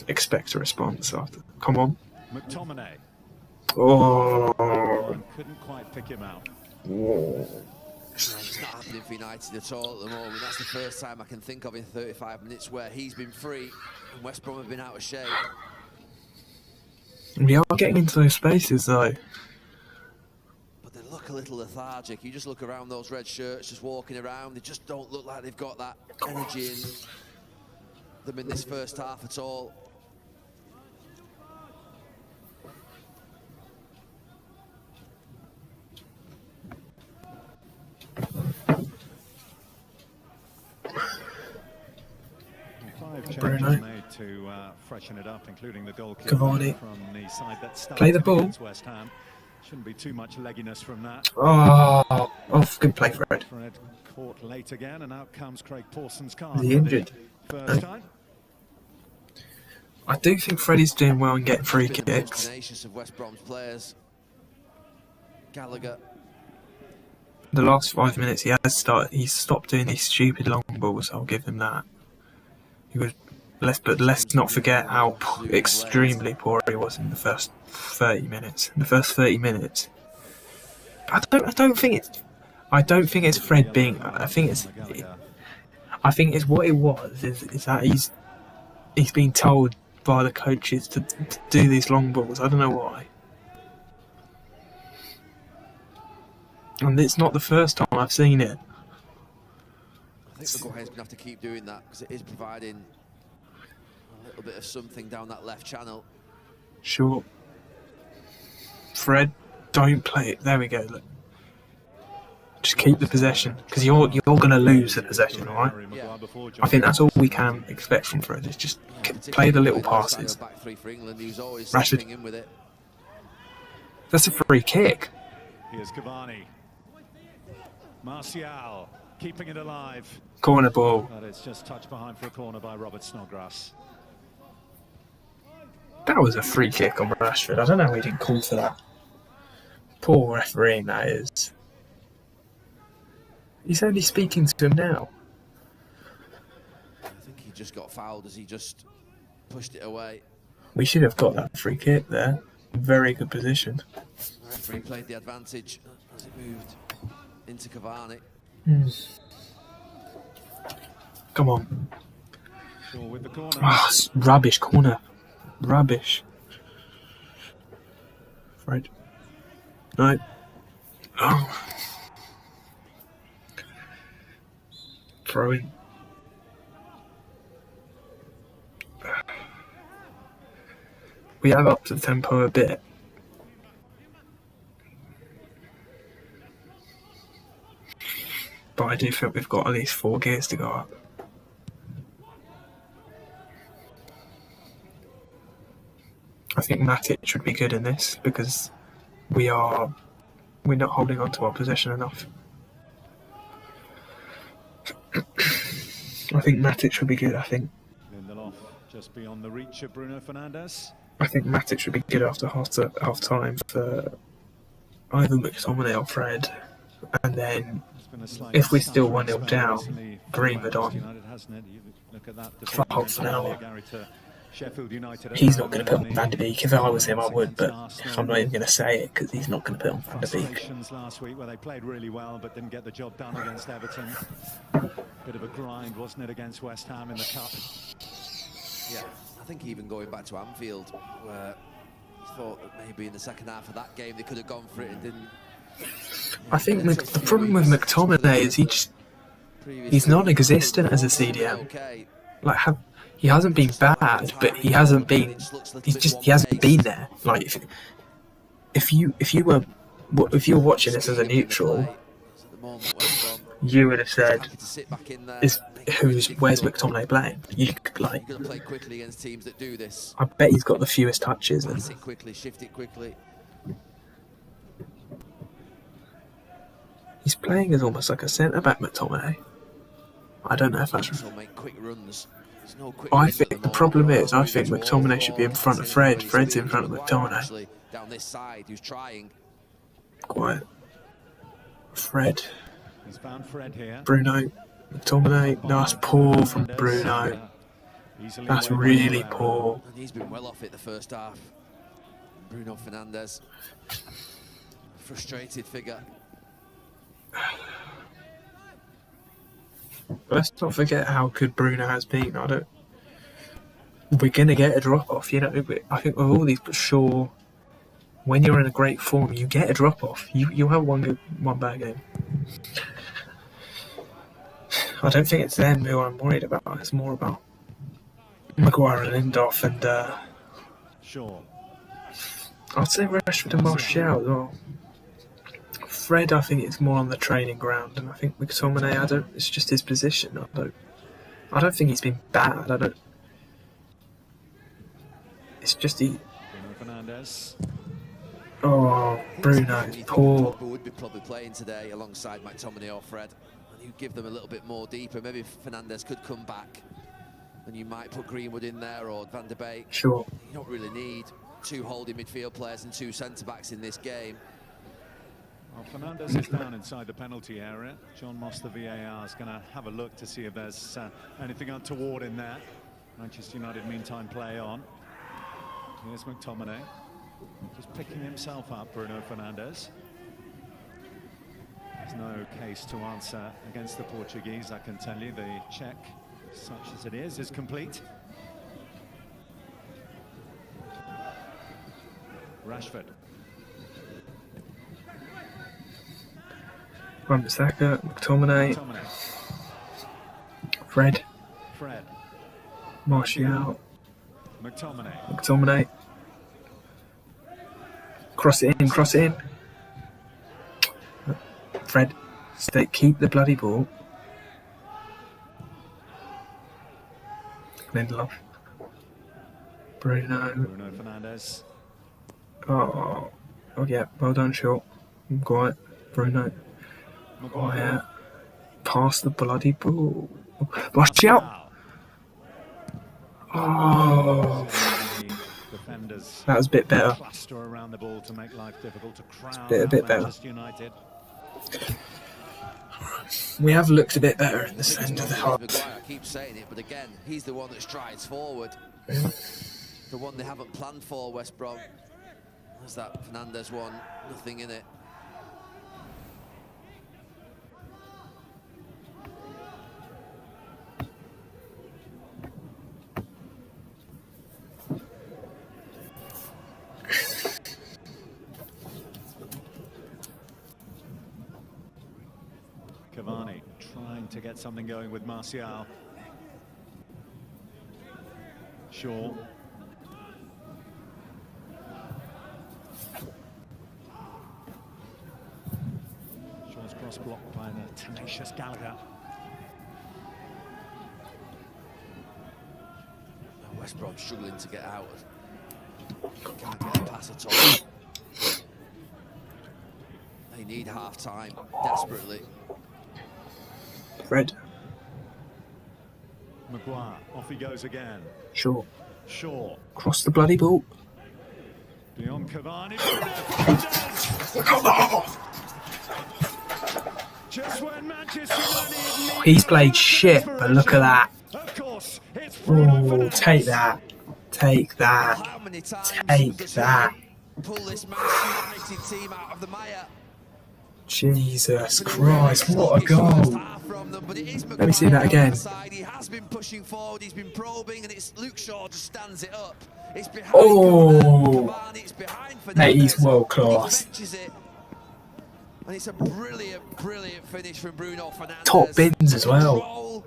expect a response after. Come on. McTominay. Oh. Couldn't quite pick him out. Whoa. It's not happening for United at all at the moment. That's the first time I can think of in 35 minutes where he's been free and West Brom have been out of shape. We are getting into those spaces though. But they look a little lethargic. You just look around those red shirts just walking around. They just don't look like they've got that energy in them in this first half at all. Bruno made to freshen it up, including the goalkeeper Cavani. from the side that started Play the ball. against West Ham. Shouldn't be too much legginess from that. Oh, good play, Fred. Fred caught late again, and out comes Craig Pawson's card. Is he injured? First time. I do think Freddie's doing well in getting free Been the most kicks. tenacious of West Brom's players. Gallagher. The last 5 minutes he's stopped doing these stupid long balls. I'll give him that. Let's not forget how extremely poor he was in the first 30 minutes. In the first 30 minutes, I don't think it's Fred being. I think it's what it was. Is that he's been told by the coaches to do these long balls. I don't know why. And it's not the first time I've seen it. I think Maguire's going to have to keep doing that because it is providing a little bit of something down that left channel. Sure. Fred, don't play it. There we go. Look. Just keep the possession because you're going to lose the possession, all right? Yeah. I think that's all we can expect from Fred. Is just play the little passes. Back three for England, he was always Rashford. in with it. That's a free kick. Here's Cavani. Martial keeping it alive. Corner ball. But it's just touched behind for a corner by Robert Snodgrass. That was a free kick on Rashford. I don't know why he didn't call for that. Poor refereeing that is. He's only speaking to him now. I think he just got fouled as he just pushed it away. We should have got that free kick there. Very good position. The referee played the advantage as it moved into Cavani. Come on. Shaw with the corner. Oh, rubbish corner. Rubbish. Fred. No. Oh. Throw in. We have upped the tempo a bit. But I do think we've got at least 4 gears to go up. I think Matic would be good in this because we're not holding on to our possession enough. I think Matic would be good, Lindelof just beyond the reach of Bruno Fernandes. I think Matic should be good after half time for either McTominay or Fred. And then if we're still 1-0 down, Greenwood on for half an hour. He's not going to put on Van de Beek. If I was him, I would, but I'm not even going to say it because he's not going to put on Van de Beek. Last week where they played really well but didn't get the job done against Everton. Bit of a grind, wasn't it, against West Ham in the cup? Yeah, I think even going back to Anfield, where I thought that maybe in the second half of that game they could have gone for it and didn't. I think the problem with McTominay is he's non-existent as a CDM. Like, he hasn't been bad, but he hasn't been there. Like, if you were watching this as a neutral, you would have said, "Where's McTominay playing?" Play quickly against teams that do this. I bet he's got the fewest touches. Pass it quickly, shift it quickly. He's playing as almost like a centre-back, McTominay. I don't know if that's. Make quick runs. No quick I think the problem is, I think McTominay should be in front of Fred. Fred's in front of McTominay. Down this side, who's trying. Quiet. Fred. He's found Fred here. Bruno. McTominay. That's poor from Bruno. That's really poor. And he's been well off it the first half. Bruno Fernandes. Frustrated figure. Let's not forget how good Bruno has been. We're going to get a drop-off, you know. I think with all these, but sure, when you're in a great form, you get a drop-off. You have one bad game. I don't think it's them who I'm worried about. It's more about Maguire and Lindelof and Sure. I'd say Rashford and Martial as well. Fred, I think it's more on the training ground, and I think McTominay, it's just his position. I don't think he's been bad. It's just he. Bruno Fernandes. Oh, Bruno, poor. Would be probably playing today alongside McTominay or Fred, and you give them a little bit more deeper. Maybe Fernandes could come back, and you might put Greenwood in there or Van de Beek. Sure. You don't really need 2 holding midfield players and 2 centre backs in this game. Well, Fernandes is down inside the penalty area. John Moss, the VAR, is going to have a look to see if there's anything untoward in there. Manchester United, meantime, play on. Here's McTominay, just picking himself up, Bruno Fernandes. There's no case to answer against the Portuguese, I can tell you. The check, such as it is complete. Rashford. Wan-Bissaka, McTominay, Fred, Martial, McTominay, cross it in, Fred, keep the bloody ball, Lindelof, Bruno Fernandes. Oh yeah, well done, short, quiet, Bruno. Oh yeah, pass the bloody ball. Watch out! Oh, that was a bit better. A bit better. We have looked a bit better in the end of the half. I keep saying it, but again, he's the one that strides forward. The one they haven't planned for, West Brom. There's that Fernandez one, nothing in it. Cavani trying to get something going with Martial. Shaw. Shaw's cross blocked by the tenacious Gallagher. West Brom struggling to get out. Can't get a pass at all. They need half time desperately. Fred. Maguire, off he goes again. Shaw. Shaw. Cross the bloody ball. Beyond Cavani. Just when Manchester United He's played shit, but look at that. Oh, take that. Take that. Take that. Pull this Manchester United team out of the mire. Jesus Christ, what a goal. Let me see that again. He has been pushing forward, he's been probing, and it's Luke Shaw just stands it up. It's behind oh, it's behind mate, he's world class. And it's a brilliant, brilliant finish from Bruno Fernandes. Top bins as well.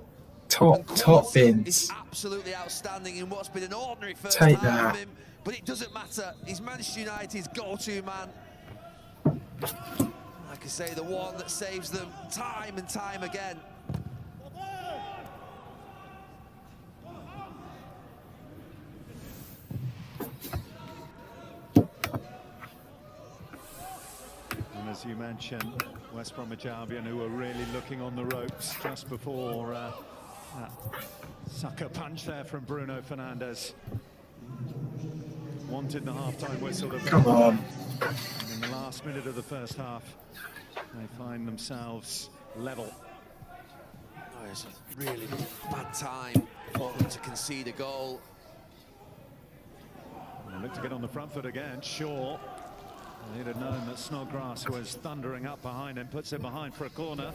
Top bins. Absolutely outstanding in what's been an ordinary first Take half that. of him, but it doesn't matter. He's Manchester United's go-to man. Like I say, the one that saves them time and time again. And as you mentioned, West Bromwich Albion, who were really looking on the ropes just before that sucker punch there from Bruno Fernandes. Wanted the half-time whistle to come on. And in the last minute of the first half, they find themselves level. Oh, it's a really bad time for them to concede a goal. And they look to get on the front foot again. Shaw. They'd have known that Snodgrass was thundering up behind him, puts it behind for a corner.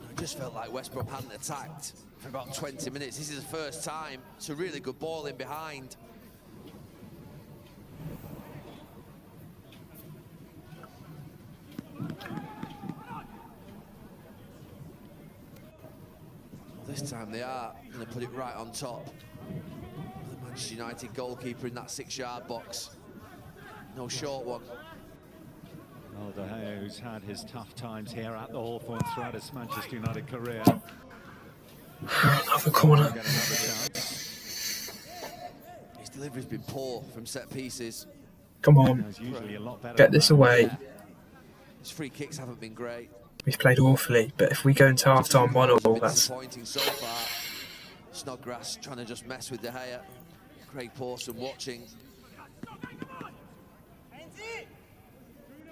It just felt like West Brom hadn't attacked for about 20 minutes. This is the first time. It's a really good ball in behind. Well, this time they are going to put it right on top. The Manchester United goalkeeper in that 6-yard box. No short one. Oh, De Gea, who's had his tough times here at the Hawthorns throughout his Manchester United career. Another corner. His delivery's been poor from set pieces. Come on. Get this away. His free kicks haven't been great. We've played awfully, but if we go into half-time 1-1, that's disappointing so far. Snodgrass trying to just mess with De Gea. Craig Pawson watching.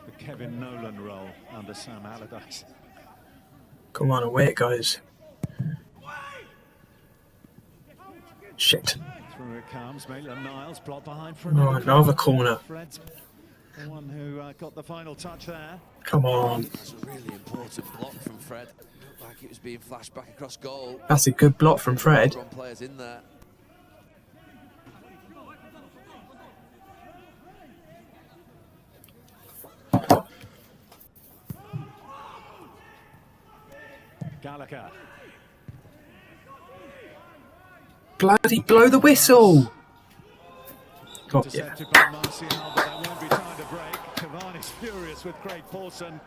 The Kevin Nolan role under Sam Allardyce. Come on, away it goes. Shit. Through it comes, Maitland-Niles blocked behind for another corner. Fred's the one who got the final touch there. Come on. That's a really important block from Fred. Looked like it was being flashed back across goal. That's a good block from Fred. Players in there. Gallagher. Bloody blow the whistle! Got you. By Martial, but that won't be time to break. Cavani's furious with Craig Pawson.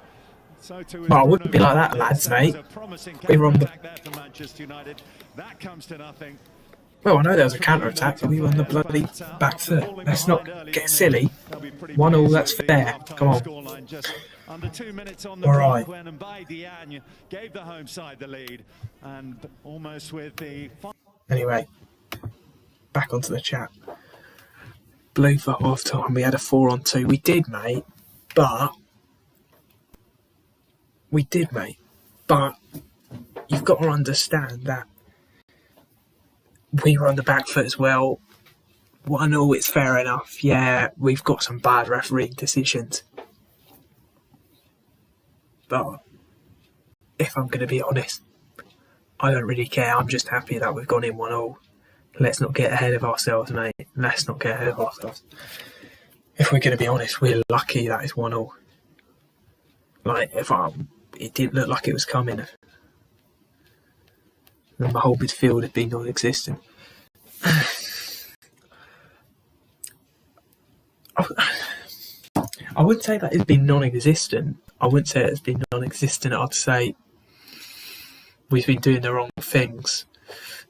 So too well, I wouldn't be like that, lads, mate. We were on the... That comes to nothing. Well, I know there was a counter-attack, but we were on the bloody back foot. Let's not get silly. 1-1, that's fair. Come on. Under 2 minutes on the clock when Mbaye Diagne gave the home side the lead, and almost with the... Anyway, back onto the chat. Blue for half-time, we had a 4-on-2. We did, mate. But you've got to understand that we were on the back foot as well. Well, I know it's fair enough. Yeah, we've got some bad refereeing decisions. But if I'm going to be honest, I don't really care. I'm just happy that we've gone in 1-0. Let's not get ahead of ourselves, mate. Let's not get ahead of ourselves. If we're going to be honest, we're lucky that it's 1-0. Like, it didn't look like it was coming. Then the whole midfield had been non-existent. I wouldn't say that it's been non-existent. I wouldn't say it's been non-existent. I'd say we've been doing the wrong things.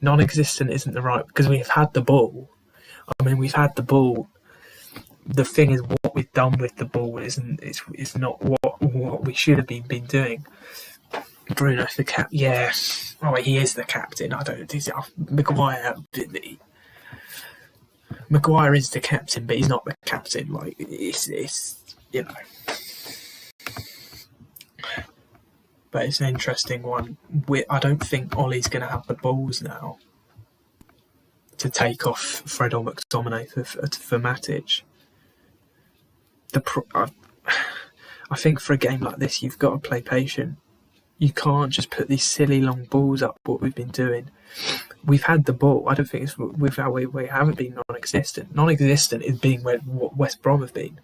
Non-existent isn't the right, because we've had the ball. I mean, we've had the ball. The thing is, what we've done with the ball it's not what we should have been doing. Bruno, the cap, yeah. Oh, he is the captain. I don't. Maguire is the captain, but he's not the captain. Like it's you know. But it's an interesting one. I don't think Ollie's going to have the balls now to take off Fred or McTominay for Matic. I think for a game like this, you've got to play patient. You can't just put these silly long balls up, what we've been doing. We've had the ball. I don't think it's we haven't been non-existent. Non-existent is being what West Brom have been.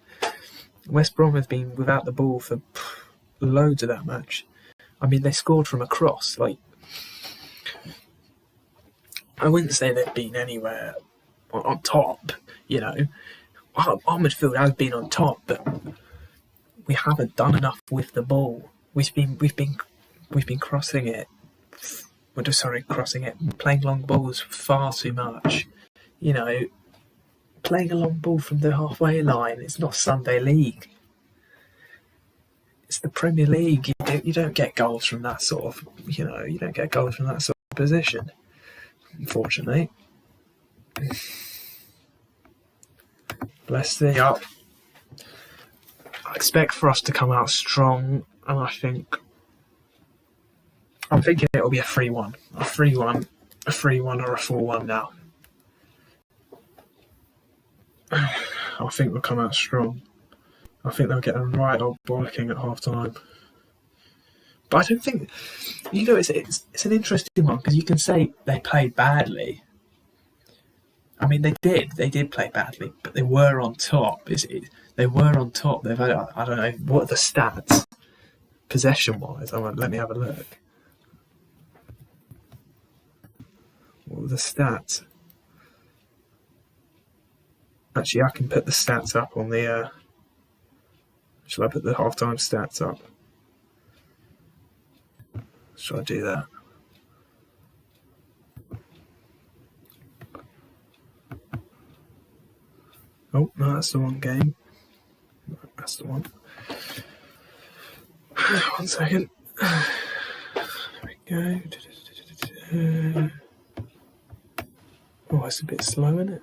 West Brom have been without the ball for loads of that match. I mean, they scored from a cross. Like, I wouldn't say they've been anywhere on top. You know, our midfield has been on top, but we haven't done enough with the ball. We've been crossing it. Crossing it, playing long balls far too much. You know, playing a long ball from the halfway line. It's not Sunday League. It's the Premier League. You don't get goals from that sort of. You know, you don't get goals from that sort of position. Unfortunately. Let's see. I expect for us to come out strong, and I'm thinking it'll be a 3-1. A 3-1 or a 4-1 now. I think we'll come out strong. I think they'll get a right old bollocking at half time. But I don't think, you know, it's an interesting one because you can say they played badly. I mean, they did play badly, but they were on top. They were on top. They've had, I don't know, what are the stats possession-wise? Let me have a look. What were the stats? Actually, I can put the stats up on the. Shall I put the half-time stats up? Shall I do that? Oh, no, that's the wrong game. That's the one. 1 second. There we go. Oh, it's a bit slow, isn't it?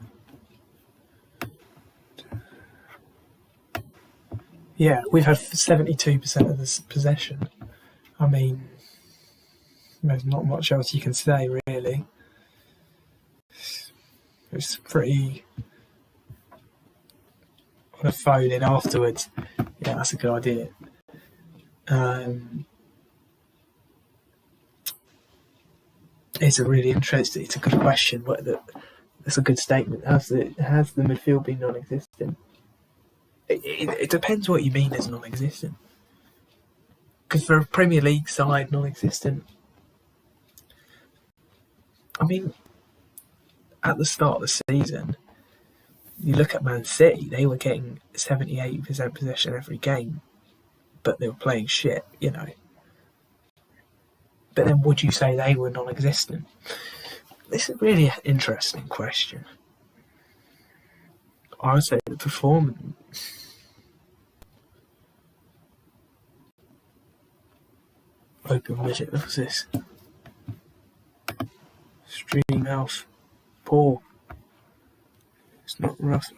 Yeah, we've had 72% of this possession. I mean, there's not much else you can say, really. It's pretty... On a phone in afterwards. Yeah, that's a good idea. It's a really interesting. It's a good question. That's a good statement. Has the midfield been non-existent? It depends what you mean as non-existent. Because for a Premier League side, non-existent. I mean, at the start of the season, you look at Man City, they were getting 78% possession every game, but they were playing shit, you know. But then would you say they were non-existent? This is really an interesting question. I would say the performance... Open widget, what's this? Stream health. Poor. It's not rough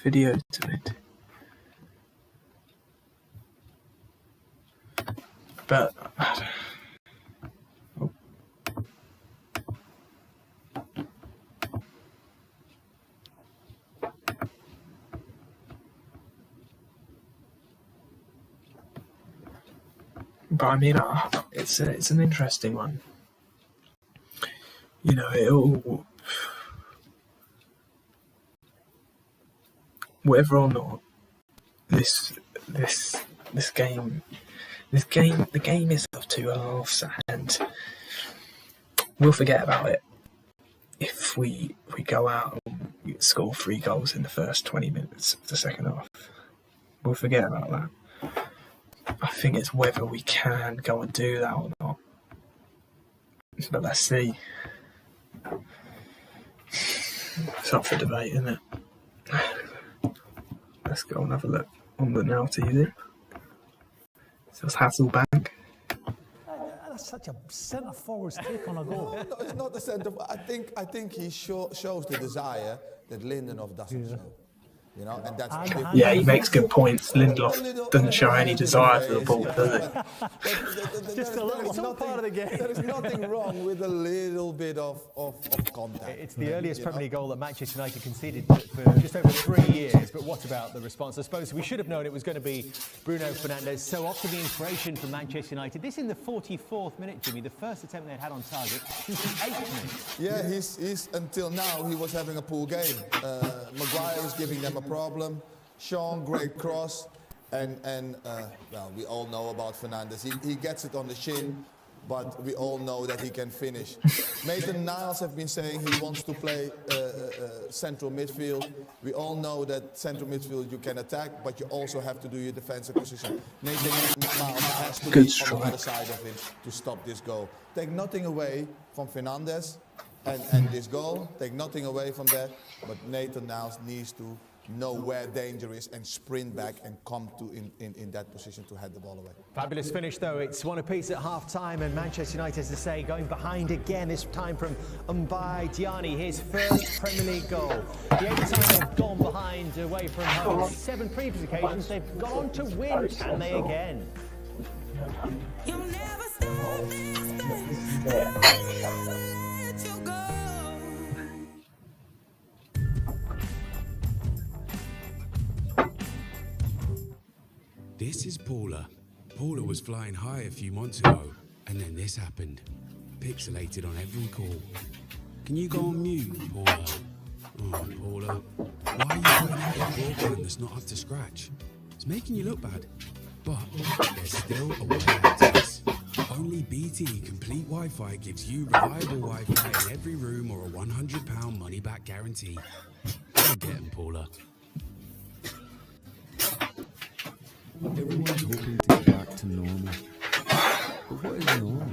video to it. But But I mean, it's an interesting one. You know, it'll, whether or not the game is of 2.5, and we'll forget about it if we go out and score 3 goals in the first 20 minutes of the second half. We'll forget about that. I think it's whether we can go and do that or not. But let's see. It's up for debate, isn't it? Let's go and have a look on the Now TV. So it's Hasselbank. That's such a centre-forward's take on a goal. No, it's not the centre. I think he shows the desire that Lindelof doesn't show. You know, and that's yeah, he makes good points. Lindelof doesn't show any desire for the ball, does he? Just a little part of the game. There is nothing wrong with a little bit of contact. It's the earliest Premier League goal that Manchester United conceded for just over 3 years. But what about the response? I suppose we should have known it was going to be Bruno Fernandes. So off to the inspiration for Manchester United. This in the 44th minute, Jimmy, the first attempt they'd had on target since the 8th minute. Yeah, he's until now he was having a poor game. Maguire is giving them a problem. Sean, great cross, and well, we all know about Fernandes. He gets it on the shin, but we all know that he can finish. Maitland Niles have been saying he wants to play central midfield. We all know that central midfield you can attack, but you also have to do your defensive position. Maitland Niles has to be on the other side of him to stop this goal. Take nothing away from Fernandes and this goal. Take nothing away from that, but Nathan Niles needs to know where danger is and sprint back and come to in that position to head the ball away. Fabulous finish though. It's one apiece at half-time and Manchester United, as I say, going behind again, this time from Mbaye Diagne, his first Premier League goal. The 8th time they've gone behind away from home. 7 previous occasions they've gone on to win. Can they again? You'll never stop this, let you go. This is Paula. Paula was flying high a few months ago, and then this happened. Pixelated on every call. Can you go on mute, Paula? Oh, Paula. Why are you putting out a broadband that's not up to scratch? It's making you look bad. But there's still a way out of this. Only BT Complete Wi-Fi gives you reliable Wi-Fi in every room or a £100 money-back guarantee. Go get 'em, Paula. Everyone's hoping to get back to normal. But what is normal?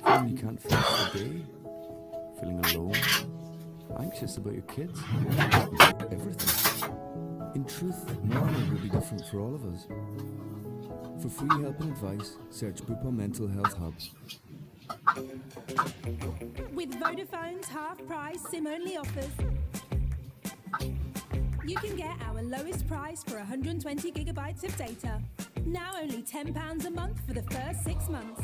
Feeling you can't finish the day? Feeling alone? Anxious about your kids? Everything. In truth, normal will be different for all of us. For free help and advice, search Bupa Mental Health Hub. With Vodafone's half-price SIM-only offers, you can get our lowest price for 120 gigabytes of data. Now only £10 a month for the first 6 months.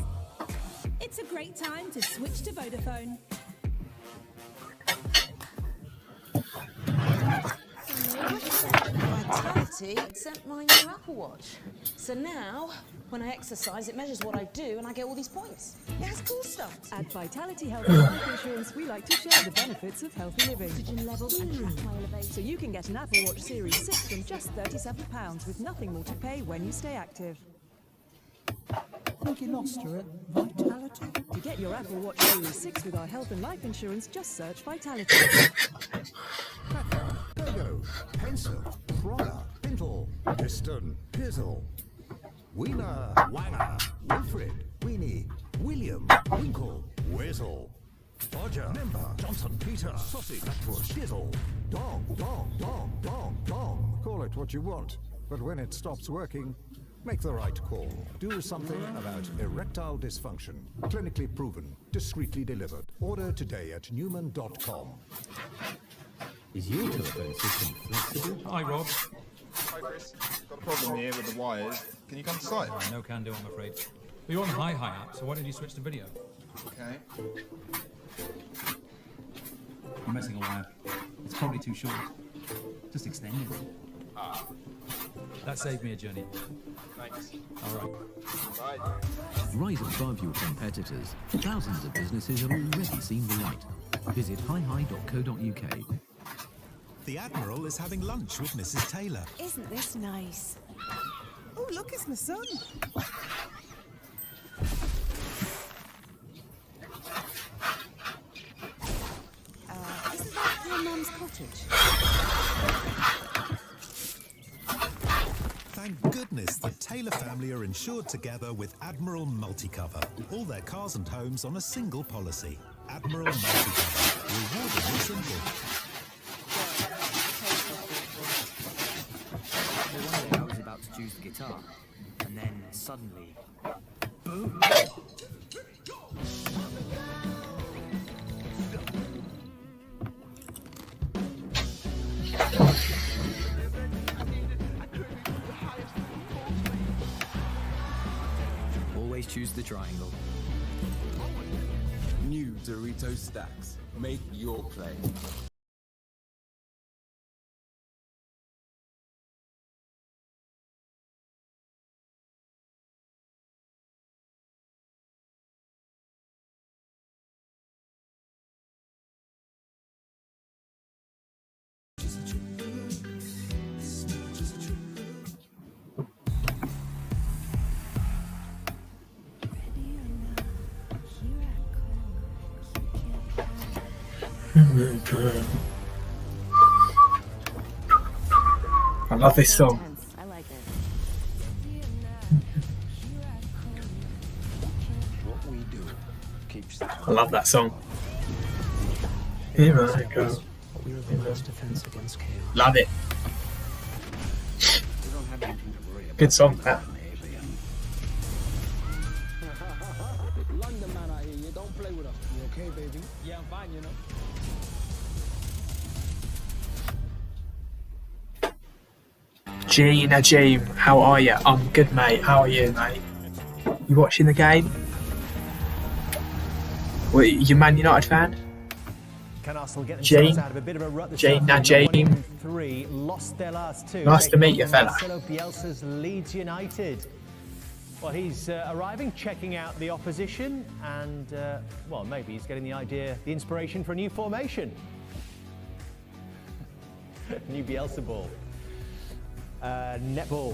It's a great time to switch to Vodafone. Vitality sent my new Apple Watch. So now, when I exercise, it measures what I do and I get all these points. It has cool stuff. At Vitality Health and Life Insurance, we like to share the benefits of healthy living. Oxygen levels and track my elevation. So you can get an Apple Watch Series 6 from just £37 with nothing more to pay when you stay active. Think you lost her at Vitality? To get your Apple Watch Series 6 with our health and life insurance, just search Vitality. Go, Pencil, Prada, Pintle, Piston, Pizzle, Wheeler, Wanger, Wilfred, Weenie, William, Winkle, Whistle, Dodger, Member, Johnson, Peter, Sausage, Push, Dizzle, Dog, Dog, Dog, Dog, Dog. Call it what you want, but when it stops working, make the right call. Do something about erectile dysfunction. Clinically proven, discreetly delivered. Order today at Newman.com. Is your telephone system flexible? Hi, Rob. Hi, Chris. Got a problem here with the wires. Can you come to site? No can do, I'm afraid. But you're on Hi app, so why don't you switch to video? Okay. I'm missing a wire. It's probably too short. Just extend it. Ah. That saved me a journey. Thanks. All right. Bye. Rise above your competitors. Thousands of businesses have already seen the light. Visit hihi.co.uk. The Admiral is having lunch with Mrs. Taylor. Isn't this nice? Oh, look, it's my son. Isn't that your mum's cottage? Thank goodness the Taylor family are insured together with Admiral Multicover. All their cars and homes on a single policy. Admiral Multicover. Rewardingly simple. One day I was about to choose the guitar, and then suddenly, boom! Always choose the triangle. New Dorito stacks. Make your play. I love this song. I like it. What we do keeps I love that song. Here I go. we are the best defense against chaos. Love it. We don't have anything to worry about. Good song, that. London man out here, you don't play with us. You okay, baby? Yeah, I'm fine, you know. Gina Jean, how are you? I'm good, mate. How are you, mate? You watching the game? Well, you Man United fan? Can Arsenal get Jane. themselves out of a bit of a rut this Jane, now afternoon? Jane. 1-3, lost their last two. Nice to meet you, Taking on fella. Marcelo Bielsa's Leeds United. Well, he's arriving, checking out the opposition, and well, maybe he's getting the idea, the inspiration for a new formation. New Bielsa ball. Netball.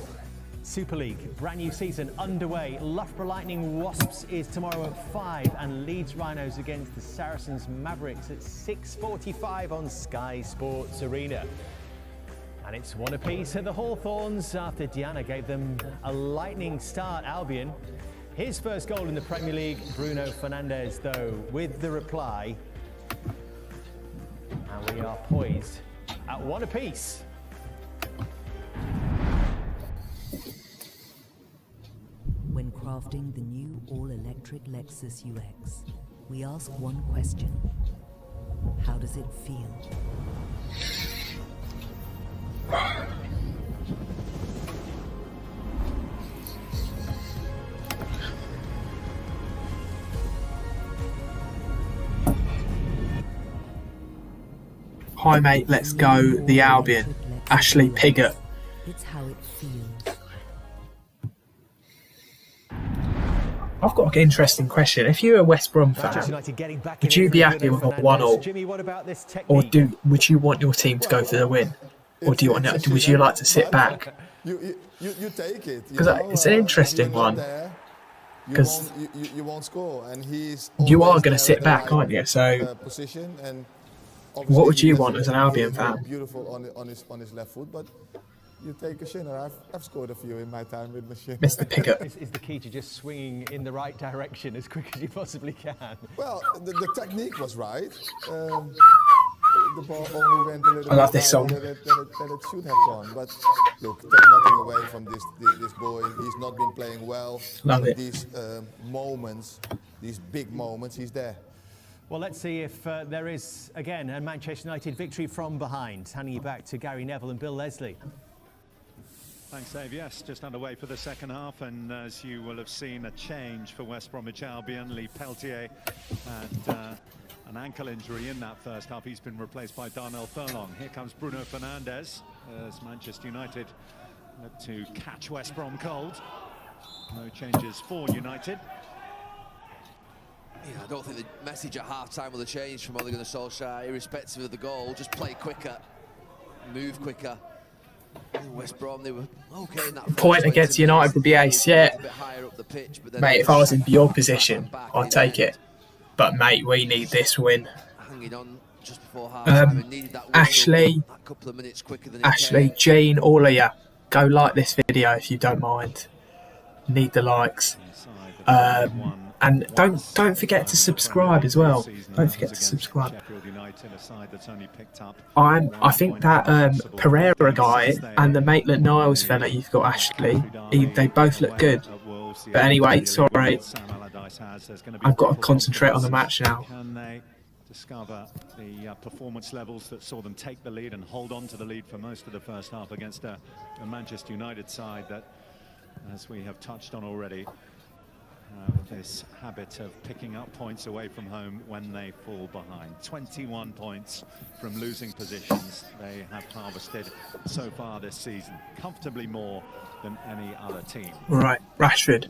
Super League, brand new season underway. Loughborough Lightning Wasps is tomorrow at 5, and Leeds Rhinos against the Saracens Mavericks at 6:45 on Sky Sports Arena. And it's one apiece at the Hawthorns after Diana gave them a lightning start. Albion, his first goal in the Premier League. Bruno Fernandes, though, with the reply. And we are poised at one apiece. When crafting the new all-electric Lexus UX, we ask one question. How does it feel? Hi, mate. Let's go. The Albion. Ashley Piggott. It's how it feels. I've got an interesting question. If you're a West Brom fan, would you be happy with a 1-1, or would you want your team to go for the win, or would you like to sit back? You take it. Because it's an interesting one. Because you won't score, and he's you are going to sit back, aren't you? So, position, and what would you want as an Albion fan? Beautiful on his left foot, but you take a shinner. I've scored a few in my time with the shinner. Mr. Piggott. Is the key to just swinging in the right direction as quick as you possibly can? Well, the technique was right. The ball only went a little I love bit this song. than it should have gone. But look, take nothing away from this boy. He's not been playing well. Love but it. These moments, these big moments, he's there. Well, let's see if there is, again, a Manchester United victory from behind. Handing you back to Gary Neville and Bill Leslie. Thanks, Dave. Yes, just underway for the second half, and as you will have seen, a change for West Bromwich Albion. Lee Peltier had an ankle injury in that first half. He's been replaced by Darnell Furlong. Here comes Bruno Fernandes as Manchester United to catch West Brom cold. No changes for United. Yeah, I don't think the message at half-time will have changed from Ole Gunnar Solskjaer, irrespective of the goal. Just play quicker, move quicker. West Brom, they were okay in that Point against United would be ace, yeah. Mate, if I was in your position, I'd take it. But mate, we need this win. Ashley, Jean, all of you, go like this video if you don't mind. Need the likes. And don't forget to subscribe as well. Don't forget to subscribe. I think that Pereira guy and the Maitland-Niles fella you've got, Ashley, they both look good. But anyway, sorry. I've got to concentrate on the match now. Can they discover the performance levels that saw them take the lead and hold on to the lead for most of the first half against a Manchester United side that, as we have touched on already, this habit of picking up points away from home when they fall behind. 21 points from losing positions they have harvested so far this season. Comfortably more than any other team. Right, Rashford.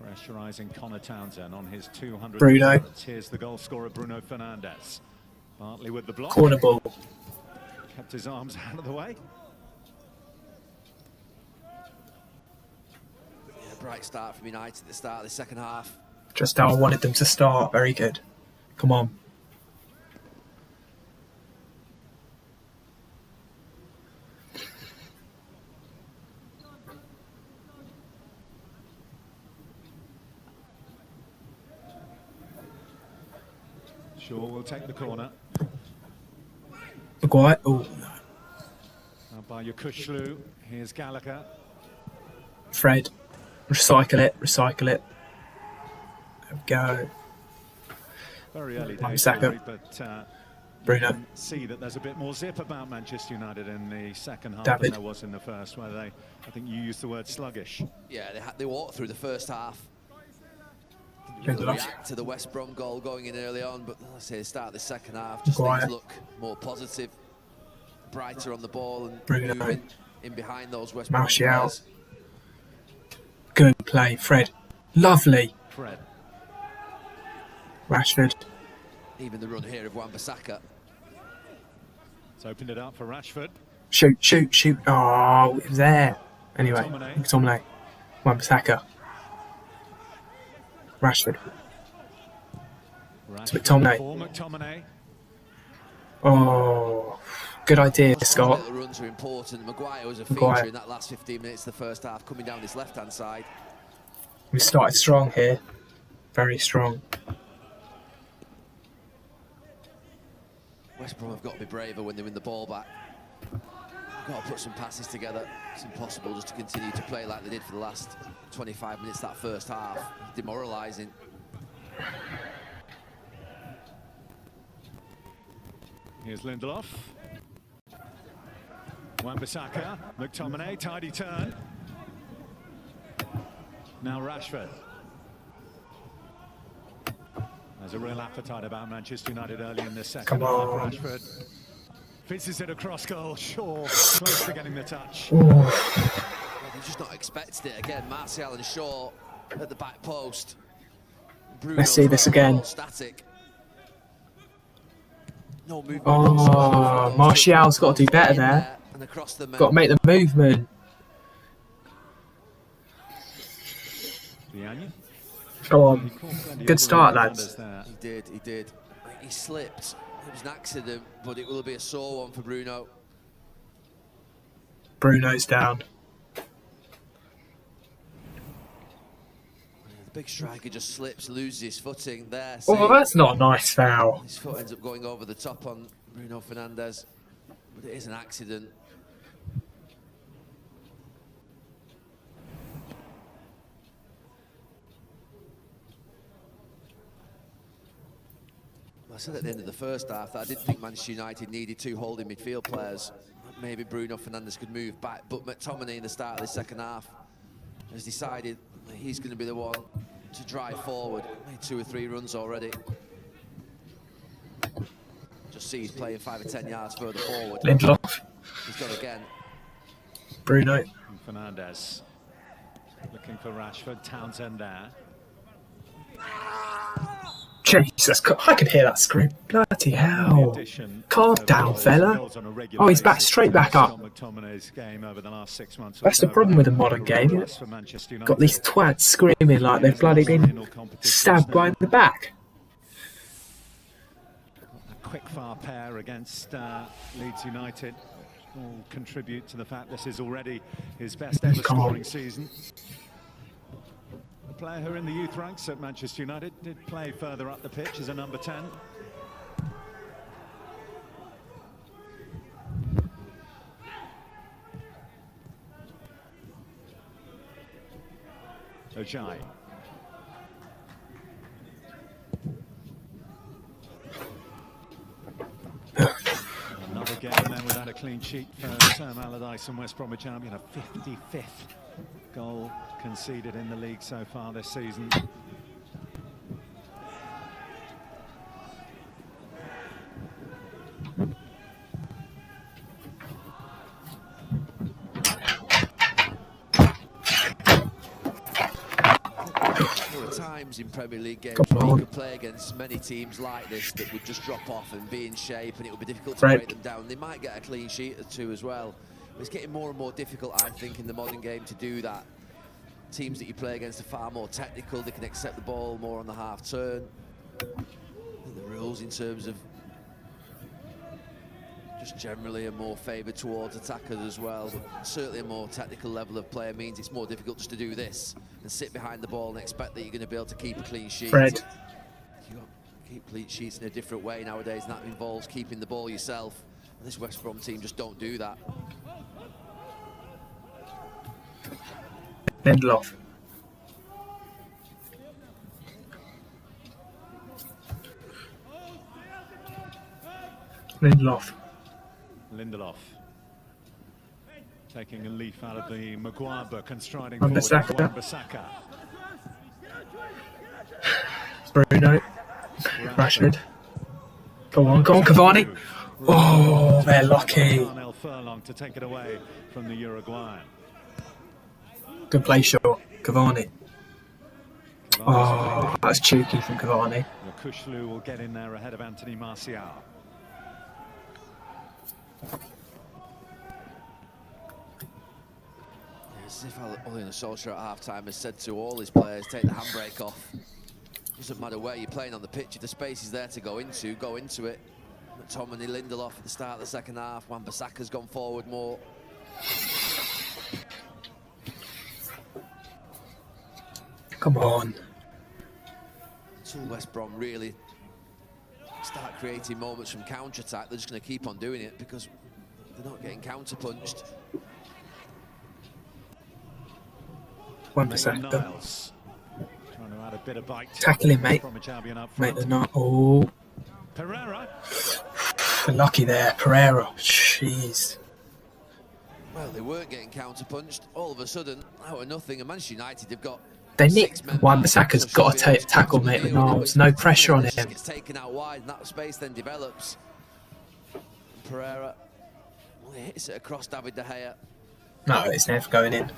Pressurising Connor Townsend on his 200. Bruno. Here's the goal scorer, Bruno Fernandes. Bartley with the block. Corner ball. Kept his arms out of the way. Bright start from United at the start of the second half. Just how I wanted them to start. Very good. Come on. Shaw will take the corner. Maguire. Oh. Now by Yokushlu. Here's Gallagher. Fred. Recycle it. There we go. Very early days, Wan-Bissaka. but Bruno. you can see that there's a bit more zip about Manchester United in the second half David. than there was in the first, where I think you used the word sluggish. Yeah, they walked through the first half. Lindelof. React to the West Brom goal going in early on, but let's say the start of the second half, just things look more positive, brighter on the ball, and Bruno. moving in behind those West Brom Martial. players. Good play, Fred. Lovely. Fred. Rashford. Even the run here of Wan-Bissaka. It's opened it up for Rashford. Shoot. Oh, it was there. Anyway, McTominay. Wan-Bissaka. Rashford. It's McTominay. Oh, good idea, Scott. The runs are important. Maguire was a feature in that last 15 minutes of the first half, coming down this left-hand side. We started strong here. Very strong. West Brom have got to be braver when they win the ball back. Got to put some passes together. It's impossible just to continue to play like they did for the last 25 minutes that first half. Demoralising. Here's Lindelof. Wan-Bissaka, McTominay, tidy turn. Now Rashford. There's a real appetite about Manchester United early in this second half. Rashford fizzes it across goal. Shaw close to getting the touch. They've just not expected it. Again, Martial and Shaw at the back post. Let's see this again. Static. No movement. Oh, Martial's got to do better there. Got to make the movement. Go on. Good start, lads. He did. He slipped. It was an accident, but it will be a sore one for Bruno. Bruno's down. The big striker just slips, loses his footing there. Oh, that's not a nice foul. His foot ends up going over the top on Bruno Fernandes, but it is an accident. I said at the end of the first half that I didn't think Manchester United needed two holding midfield players. Maybe Bruno Fernandes could move back, but McTominay in the start of the second half has decided he's going to be the one to drive forward. Made 2 or 3 runs already. Just see he's playing 5 or 10 yards further forward. Lindelof. He's got again. Bruno. And Fernandez looking for Rashford. Townsend there. Jesus, I could hear that scream. Bloody hell. Calm down, fella. Oh, he's back, straight back up. That's the problem with the modern game. Got these twats screaming like they've bloody been stabbed by the back. A quick-fire pair against Leeds United all contribute to the fact this is already his best ever scoring season. A player who in the youth ranks at Manchester United did play further up the pitch as a number 10. Ojai. Another game then without a clean sheet for Sam Allardyce and West Bromwich Albion. A 55th goal conceded in the league so far this season. There are times in Premier League games where you could play against many teams like this that would just drop off and be in shape, and it would be difficult to break them down. They might get a clean sheet or two as well. But it's getting more and more difficult, I think, in the modern game to do that. Teams that you play against are far more technical. They can accept the ball more on the half turn. The rules in terms of just generally are more favoured towards attackers as well. But certainly a more technical level of player means it's more difficult just to do this and sit behind the ball and expect that you're going to be able to keep a clean sheet. Fred. You've got to keep clean sheets in a different way nowadays, and that involves keeping the ball yourself. And this West Brom team just don't do that. Lindelof. Lindelof taking a leaf out of the Maguire book and striding Wan-Bissaka. forward. Wan-Bissaka. Bruno. Rashford. Go on, Cavani. Oh, they're lucky. Darnell Furlong to take it away from the Uruguayan. Good play shot, Cavani. Oh, that's cheeky from Cavani. Kushlu will get in there ahead of Anthony Martial. It's as if Ole Gunnar Solskjaer at half-time has said to all his players, take the handbrake off. Doesn't matter where you're playing on the pitch, if the space is there to go into it. McTominay, Lindelof at the start of the second half. Wan-Bissaka's gone forward more. Come on. Until West Brom really start creating moments from counter-attack, they're just going to keep on doing it because they're not getting counter-punched. Wan-Bissaka. Trying to add a bit of bite. Tackle him, mate. Mate, they're not. Oh. Pereira. They're lucky there, Pereira. Jeez. Well, they weren't getting counter-punched. All of a sudden, out of nothing, and Manchester United have got. They nicked. Wan-Bissaka's got to tackle Maitland Niles. No pressure on him. Gets taken out wide, and that space then develops. Pereira, well, he hits it across David De Gea. No, it's never going in.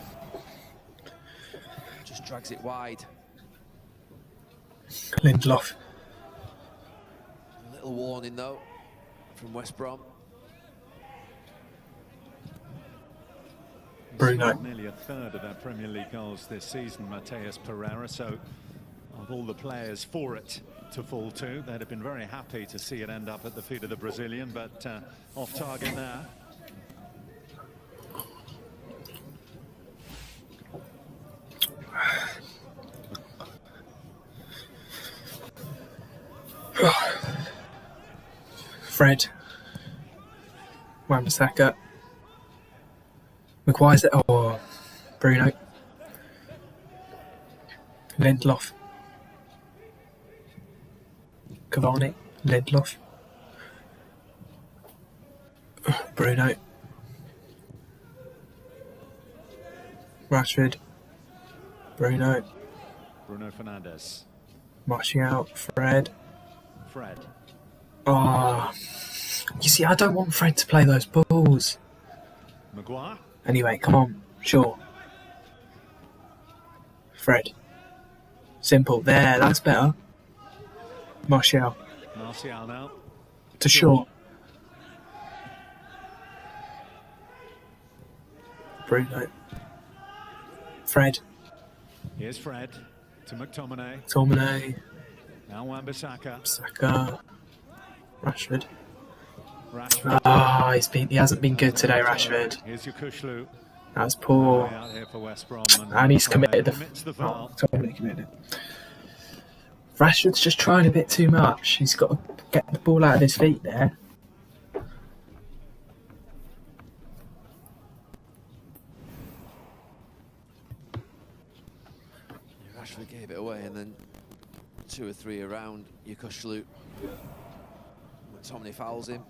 Just drags it wide. Lindelof. A little warning though from West Brom. Bruno. Nearly a third of their Premier League goals this season, Mateus Pereira. So, of all the players for it to fall to, they'd have been very happy to see it end up at the feet of the Brazilian, but off target there. Fred. Wan-Bissaka. Maguire's there. Oh, Bruno. Lindelof. Cavani. Lindelof. Bruno. Rashford. Bruno. Bruno Fernandes. Martial. Fred. Fred. Oh, you see, I don't want Fred to play those balls. Maguire. Anyway, come on. Sure. Fred. Simple. There, that's better. Martial. Martial now. To Shaw. Bruno. Fred. Here's Fred to McTominay. McTominay. Now Wan-Bissaka. Saka. Rashford. Rashford. Ah, he hasn't been good today, Rashford. Here's Yukushlu. That's poor. Out here for West Brom, And he's committed the foul. Totally committed. Rashford's just trying a bit too much. He's got to get the ball out of his feet there. Rashford gave it away, and then 2 or 3 around Yukushlu. McTominay fouls him.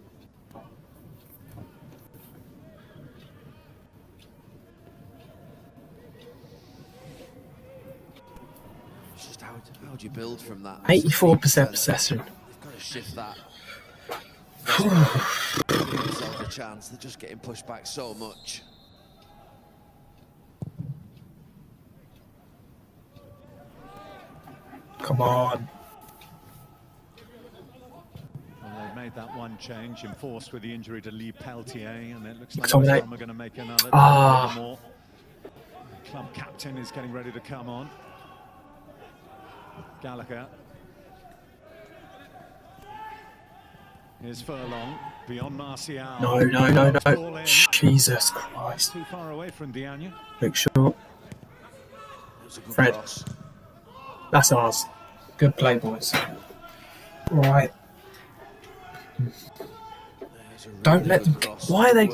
It's just how do you build from that? 84% possession. You've got to shift that. Give themselves a chance. They're just getting pushed back so much. Come on. Well, they've made that one change, enforced with the injury to Lee Peltier, and it looks like McTominay. West Brom are going to make another more. Club captain is getting ready to come on. Gallagher. Here's Furlong, beyond Martial. No. Jesus Christ. Too far away from Diagne. Luke Shaw. Fred. That's ours. Good play, boys. Right. Don't let them. Why are they?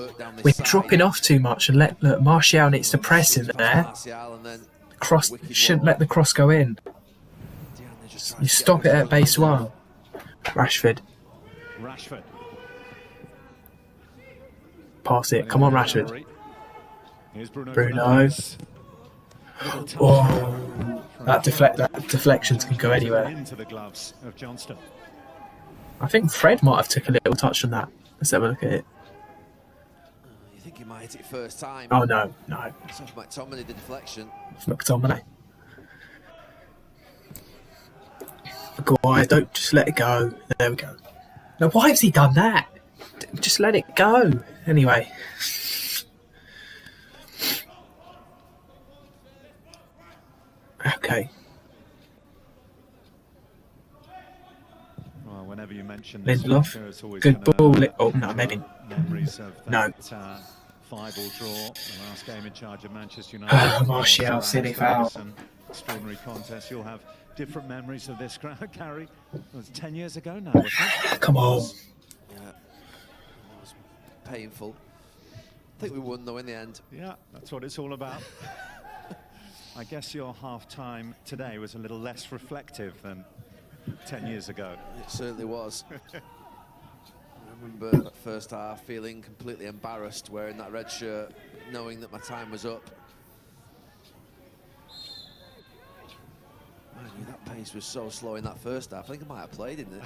We're dropping off too much and look. Martial needs to press in there. Cross. Shouldn't let the cross go in. You stop it at base 1. Rashford. Pass it. Come on, Rashford. Bruno. Oh, that deflections can go anywhere. I think Fred might have took a little touch on that. Let's have a look at it. You think he might hit it first time? Oh no. It's off McTominay, the deflection. McTominay. Maguire, don't just let it go. There we go. Now, why has he done that? Just let it go. Anyway. Okay. Well, whenever you mention Lindelof. Good ball. Oh, no, maybe. Memories of no. that 5-all draw, the last game in charge of Manchester United. Martial, silly foul. Extraordinary contest. You'll have different memories of this crowd, Gary. It was 10 years ago now, wasn't it? Come on. Yeah, it was painful. I think we won though in the end. Yeah, that's what it's all about. I guess your half-time today was a little less reflective than 10 years ago. It certainly was. I remember that first half feeling completely embarrassed wearing that red shirt, knowing that my time was up. I knew that pace was so slow in that first half. I think I might have played in it.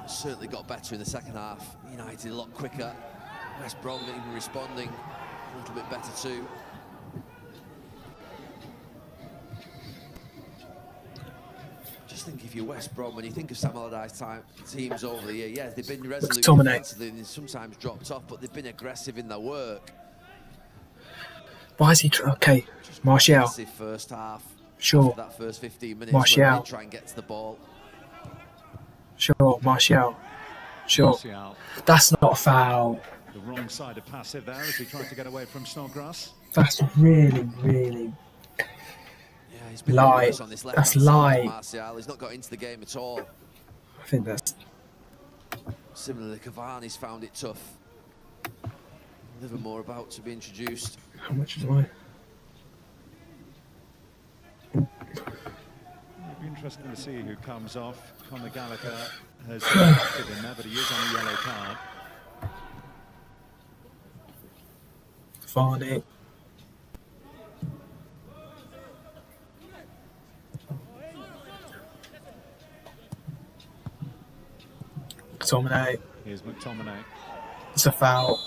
Certainly got better in the second half. United a lot quicker. West Brom even responding a little bit better too. Just think if you're West Brom, when you think of Sam Allardyce's teams over the year, yeah, they've been resolute defensively and sometimes dropped off, but they've been aggressive in their work. Why is he... Okay, Martial. First half. Sure. That first 15 minutes Martial. try and get to the ball. Sure, Martial. Sure. That's not a foul. The wrong side of passive there as he tried to get away from Snodgrass. That's really He's been light. On this left That's light. Martial. He's not got into the game at all. I think that's... Similarly, Cavani's found it tough. Livermore about to be introduced. How much is mine? It'll be interesting to see who comes off. Conor Gallagher has been active in there, but he is on a yellow card. Varney. McTominay. Here's McTominay. It's a foul.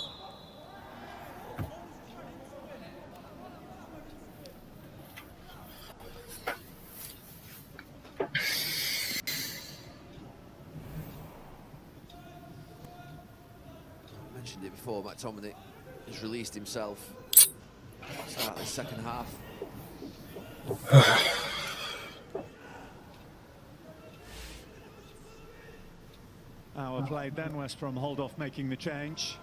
I mentioned it before, McTominay has released himself. Start the second half. Hour played then, West Brom hold off making the change.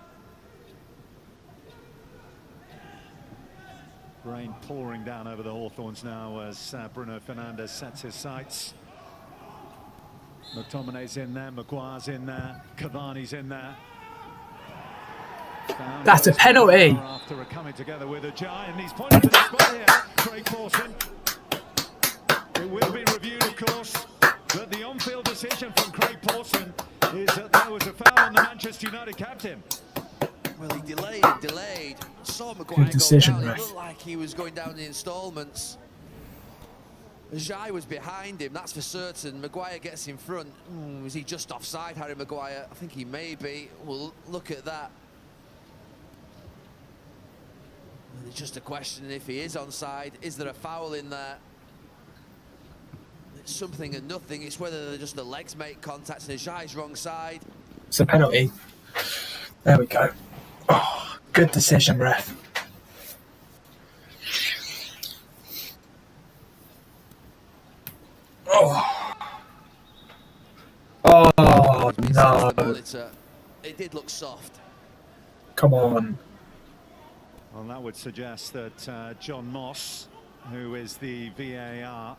Rain pouring down over the Hawthorns now as Bruno Fernandes sets his sights. McTominay's in there, Maguire's in there, Cavani's in there. That's a penalty. After coming together with a giant, he's pointed to the spot here. Craig Pawson. It will be reviewed, of course, but the on-field decision from Craig Pawson is that there was a foul on the Manchester United captain. Well, he delayed. Saw Maguire go down. It looked like he was going down in instalments. Jai was behind him, that's for certain. Maguire gets in front. Is he just offside, Harry Maguire? I think he may be. We'll look at that. And it's just a question if he is onside. Is there a foul in there? It's something and nothing. It's whether just the legs make contact and Jai's wrong side. It's a penalty. There we go. Oh, good decision, ref. Oh. Oh, no. It did look soft. Come on. Well, that would suggest that John Moss, who is the VAR,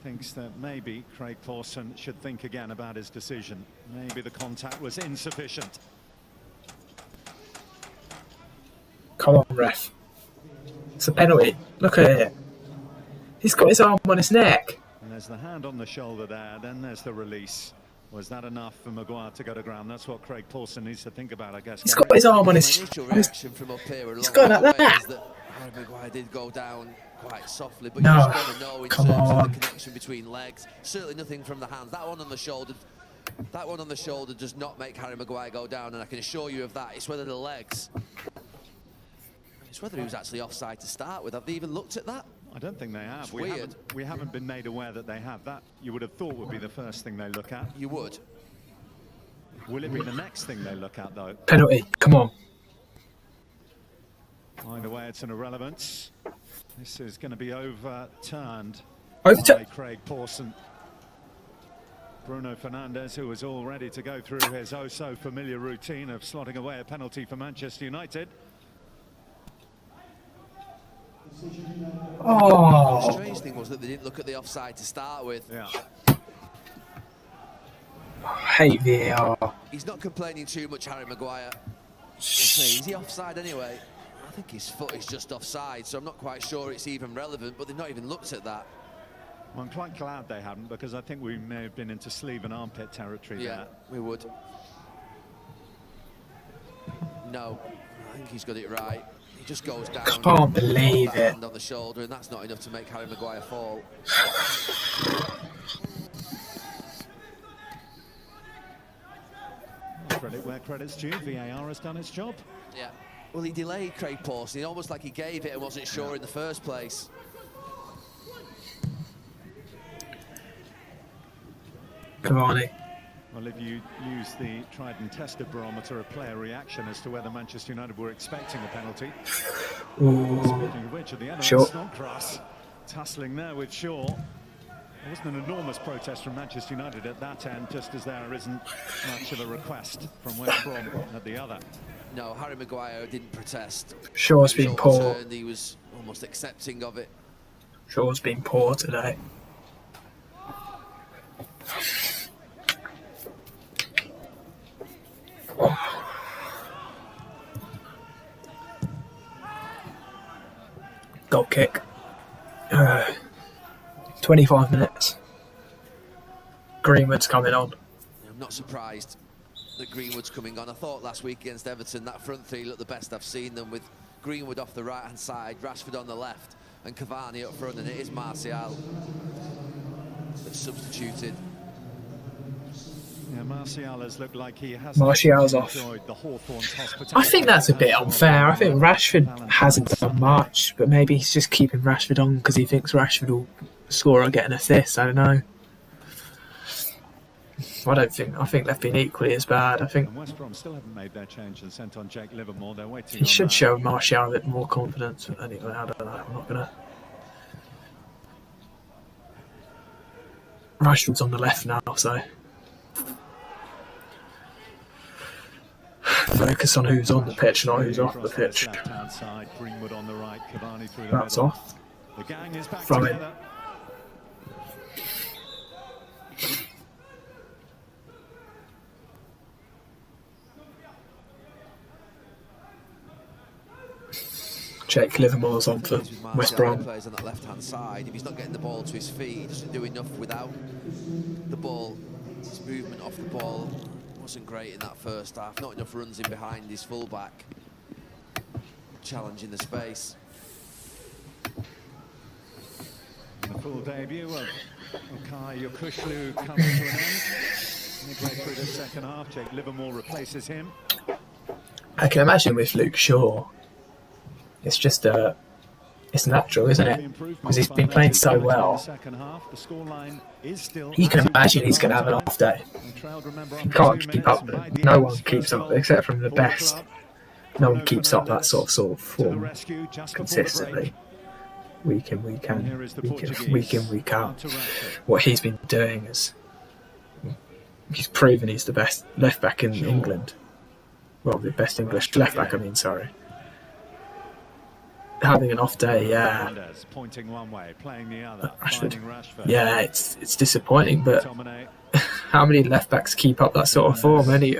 thinks that maybe Craig Pawson should think again about his decision. Maybe the contact was insufficient. Come on, ref. It's a penalty. Look at it. He's got his arm on his neck. And there's the hand on the shoulder there, then there's the release. Was that enough for Maguire to go to ground? That's what Craig Pawson needs to think about, I guess. He's got his arm on his... Initial reaction from up here He's going like that. Harry Maguire did go down quite softly, but no, you just got to know in terms of the connection between legs. Certainly nothing from the hands. That one on the shoulder does not make Harry Maguire go down, and I can assure you of that. It's whether the legs... It's whether he was actually offside to start with. Have they even looked at that? I don't think they have. It's weird. We haven't been made aware that they have. That you would have thought would be the first thing they look at. You would. Will it be the next thing they look at, though? Penalty. Come on. Either way, it's an irrelevance. This is going to be overturned by Craig Pawson. Bruno Fernandes, who was all ready to go through his oh-so-familiar routine of slotting away a penalty for Manchester United. Oh. The strange thing was that they didn't look at the offside to start with. Yeah. I hate VAR. He's not complaining too much, Harry Maguire. Is he offside anyway? I think his foot is just offside, so I'm not quite sure it's even relevant, but they've not even looked at that. Well, I'm quite glad they haven't, because I think we may have been into sleeve and armpit territory there. Yeah, we would. No, I think he's got it right. He just goes down. I can't believe it. Hand on the shoulder, and that's not enough to make Harry Maguire fall. Credit where credit's due. VAR has done its job. Yeah. Well, he delayed Craig Pawson, almost like he gave it and wasn't sure in the first place. Cavani. Well, if you use the tried and tested barometer of player reaction as to whether Manchester United were expecting a penalty. Ooh. Speaking of which, at the end Shaw. of Snodgrass tussling there with Shaw. There wasn't an enormous protest from Manchester United at that end, just as there isn't much of a request from West Brom at the other. No, Harry Maguire didn't protest. Shaw's been poor. He was almost accepting of it. Shaw's been poor today. Goal kick. 25 minutes. Greenwood's coming on. I'm not surprised that Greenwood's coming on. I thought last week against Everton that front three looked the best I've seen them, with Greenwood off the right-hand side, Rashford on the left, and Cavani up front, and it is Martial that's substituted. Yeah, Martial's looked like he has Martial's off. enjoyed the Hawthorns' hospitality. I think that's a bit unfair. I think Rashford hasn't done much, but maybe he's just keeping Rashford on because he thinks Rashford will score or get an assist. I don't know. I think they've been equally as bad. I think And West Brom still haven't made their change and sent on Jake Livermore. They're waiting. he should show Martial a bit more confidence. But anyway, I don't know. I'm not gonna. Rashford's on the left now, so focus on who's on the pitch, not who's off the pitch. That's off. Throw in. Jake Livermore's on for West Brom. Plays on that left-hand side. If he's not getting the ball to his feet, he doesn't do enough without the ball. His movement off the ball wasn't great in that first half. Not enough runs in behind his fullback, challenging the space. The full debut of Okay Yokushlu comes to an end. Midway through the second half, Jake Livermore replaces him. I can imagine with Luke Shaw, it's just it's natural, isn't it? Because he's been playing so well. You can imagine he's going to have an off day. He can't keep up. No one keeps up, except from the best. No one keeps up that sort of form consistently, week in, week out, week in, week out. What he's been doing is he's proven he's the best left back in England. Well, the best English left back. I mean, sorry. Having an off day, yeah. Pointing one way, playing the other, Rashford. Yeah, it's disappointing, but how many left backs keep up that sort of form? Only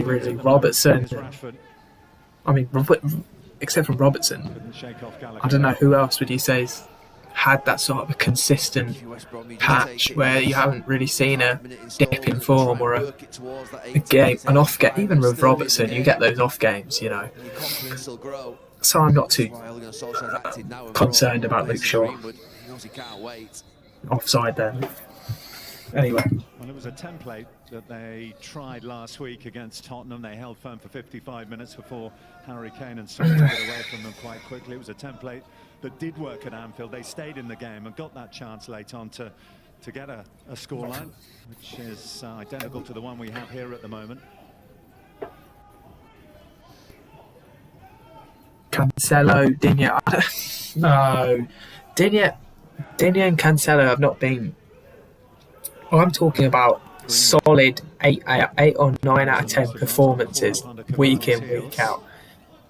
really Robertson. I mean, except from Robertson, I don't know who else would you say's had that sort of a consistent patch where you haven't really seen a dip in form or a game, an off game. Even with Robertson, you get those off games, you know. So I'm not too concerned about Luke Shaw. Offside there. Anyway. Well, it was a template that they tried last week against Tottenham. They held firm for 55 minutes before Harry Kane and Son took it away from them quite quickly. It was a template that did work at Anfield. They stayed in the game and got that chance late on to get a scoreline, which is identical to the one we have here at the moment. Cancelo, Digne. No, Digne and Cancelo have not been. Well, I'm talking about solid 8 or 9 out of 10 performances week in, week out.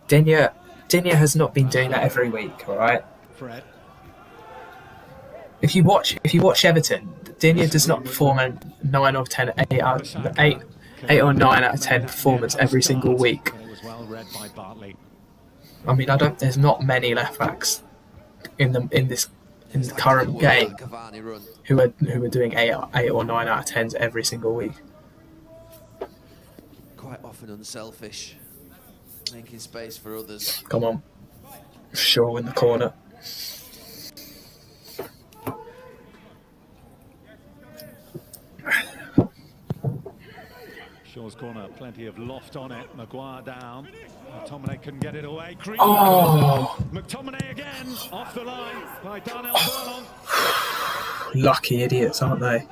Digne has not been doing that every week. All right. If you watch Everton, Digne does not perform a 9 or 10, 8 or 9 out of 10 performance every single week. I mean, there's not many left backs in the current game who are doing 8 or 9 out of 10s every single week. Quite often unselfish, making space for others. Come on, Shaw in the corner. Shaw's corner, plenty of loft on it. Maguire down. McTominay couldn't get it away. Green McTominay again, off the line by Darnell Furlong. Lucky idiots, aren't they?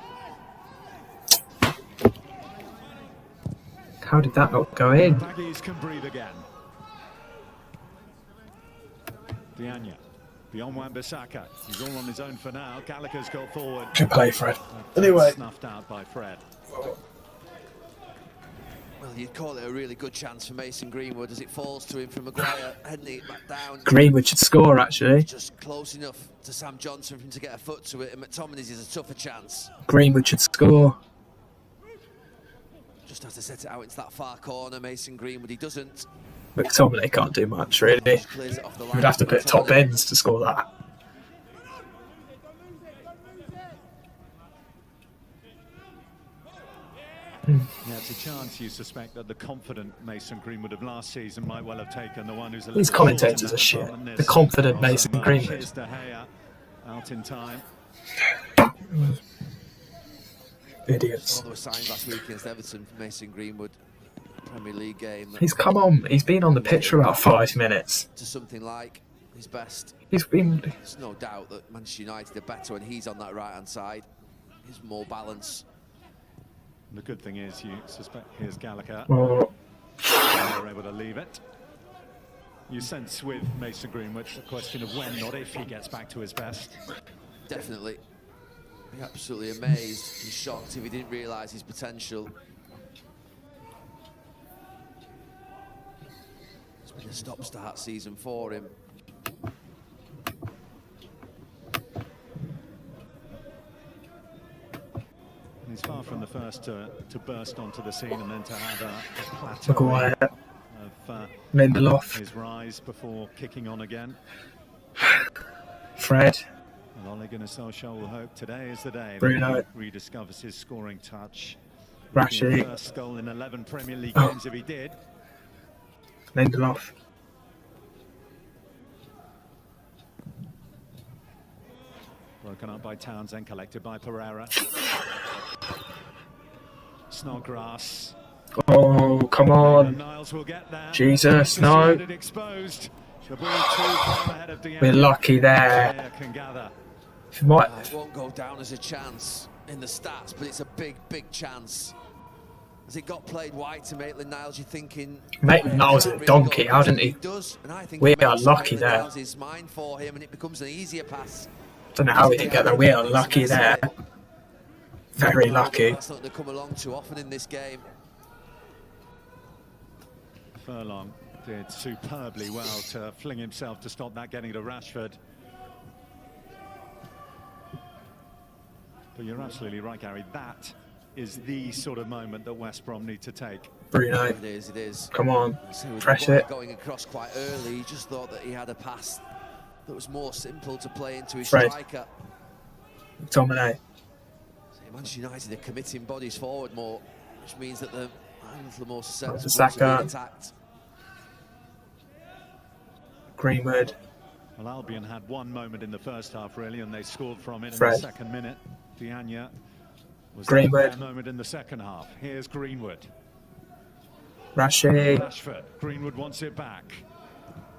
How did that not go in? Baggies can breathe again. Diagne, beyond Wan-Bissaka. He's all on his own for now. Gallagher's got forward. Good play, Fred. Anyway. Snuffed out by Fred. Well, you'd call it a really good chance for Mason Greenwood as it falls to him from Maguire, heading it back down. Greenwood should score, actually. Just close enough to Sam Johnson for him to get a foot to it, and McTominay's is a tougher chance. Greenwood should score. Just has to set it out into that far corner, Mason Greenwood. He doesn't. McTominay can't do much, really. We'd have to put top ends to score that. Yeah, it's a chance you suspect that the confident Mason Greenwood of last season might well have taken the one who's a These commentators are shit. The confident Mason Greenwood. Out in time. Idiots. There were signs last week against Everton for Mason Greenwood, Premier League game. He's come on. He's been on the pitch for about 5 minutes. To something like his best. He's been. There's no doubt that Manchester United are better when he's on that right-hand side. He's more balance. The good thing is, you suspect here's Gallagher. Oh. They're able to leave it. You sense with Mason Greenwood a question of when, not if, he gets back to his best. Definitely. Be absolutely amazed and shocked if he didn't realise his potential. It's been a stop-start season for him. He's far from the first to burst onto the scene and then to have a plateau of Lindelof. his rise before kicking on again. Fred. And Ole Gunnar Solskjaer will hope today is the day Bruno. that he rediscovers his scoring touch. Rashid. First goal in 11 Premier League games if he did. Lindelof. Broken up by Townsend, collected by Pereira. Snodgrass. Oh, come on. Niles will get there. Jesus, no. Exposed. The ball too far ahead of We're lucky there. Can gather. It might. It won't go down as a chance in the stats, but it's a big, big chance. As it got played wide to Maitland-Niles, you're thinking... Maitland-Niles is a donkey, hadn't he? We are lucky there. His mind for him, and it becomes an easier pass. Don't know how we didn't get there. We are lucky there. Very lucky. That's not to come along too often in this game. Furlong did superbly well to fling himself to stop that getting to Rashford. But you're absolutely right, Gary. That is the sort of moment that West Brom need to take. Bruno. It is. Come on. So with Press the ball it. going across quite early, he just thought that he had a pass that was more simple to play into his Fred. striker. McTominay. Manchester United are committing bodies forward more, which means that they're a little more susceptible to Saka. being attacked. Greenwood. Well, Albion had one moment in the first half, really, and they scored from it Fred. in the second minute. Diagne was Greenwood. their moment in the second half. Here's Greenwood. Rashid. Rashford. Greenwood wants it back.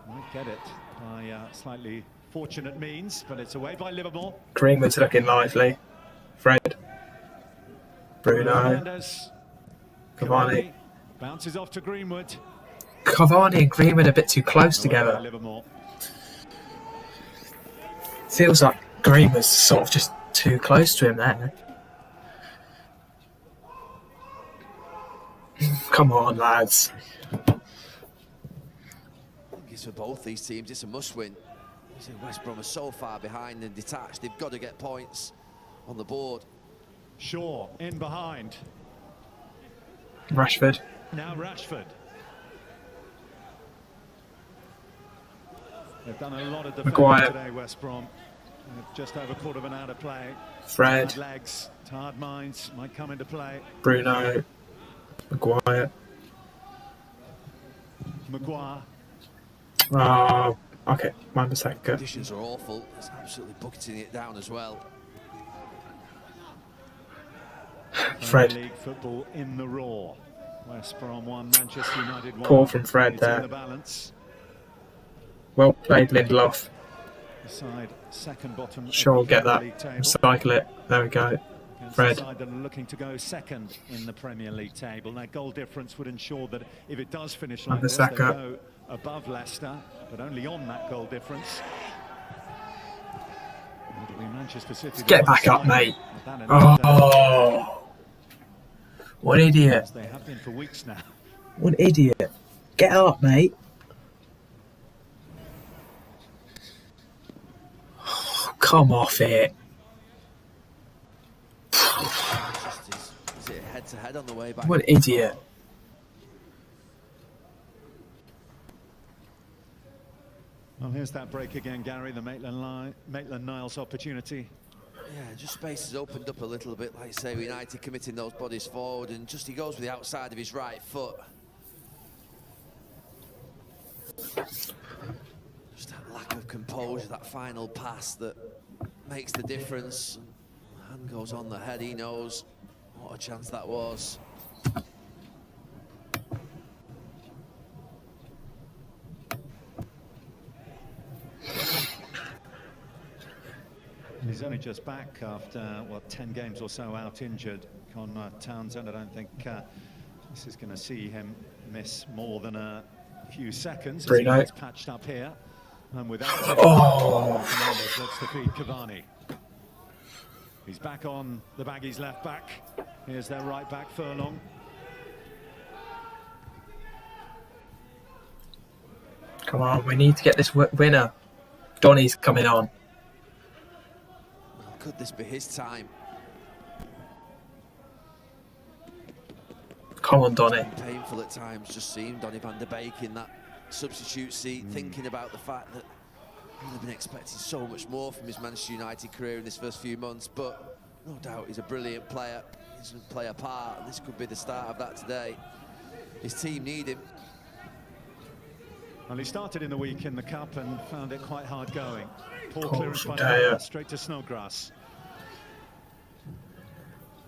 Might get it by slightly fortunate means, but it's away by Liverpool. Greenwood's looking lively. Fred. Bruno. Fernandes. Cavani. Bounces off to Greenwood. Cavani and Greenwood a bit too close together. Feels like Greenwood's sort of just too close to him there. Come on, lads. I think it's for both these teams, it's a must-win. West Brom are so far behind and detached, they've got to get points on the board. Shaw in behind. Rashford. Now Rashford. They've done a lot of defending Maguire. today, West Brom. Just over a quarter of an hour to play. Fred. Tired legs, tired minds might come into play. Bruno. Maguire. Maguire. Oh, okay. My mistake. Conditions are awful. It's absolutely bucketing it down as well. Fred. Premier League football in the raw. West Brom 1, Manchester United 1. Call from Fred It's in there. the balance. Well played, Lindelof. Side second bottom. of Sure, the get that. League table. Recycle it. There we go. Against Fred. the side that are looking to go second in the Premier League table. Their goal difference would ensure that if it does finish like this, they Saka. go above Leicester, but only on that goal difference. It'll be Manchester City. Get back up, mate. Oh. What an idiot. They have been for weeks now. What an idiot. Get up, mate. Come off it. Is it head-to-head on the way back? What an idiot. Well, here's that break again, Gary, the Maitland-Niles opportunity. Yeah, just space has opened up a little bit, like you say, with United committing those bodies forward, and just he goes with the outside of his right foot. Just that lack of composure, that final pass that makes the difference. Hand goes on the head, he knows What a chance that was. He's only just back after, what, 10 games or so out injured. Con Townsend, I don't think this is going to see him miss more than a few seconds. As he gets patched up here. And without Fernandez lets the feed Cavani. He's back on the Baggies left back. Here's their right back, Furlong. Come on, we need to get this winner. Donny's coming on. Well, could this be his time? Come on, Donny. Painful at times, just seeing Donny van der Beek in that substitute seat, thinking about the fact that he would have been expecting so much more from his Manchester United career in this first few months, but no doubt he's a brilliant player. He's going to play a part, and this could be the start of that today. His team need him. Well, he started in the week in the Cup and found it quite hard going. Poor Cool, clearance by Dyer. the straight to Snodgrass.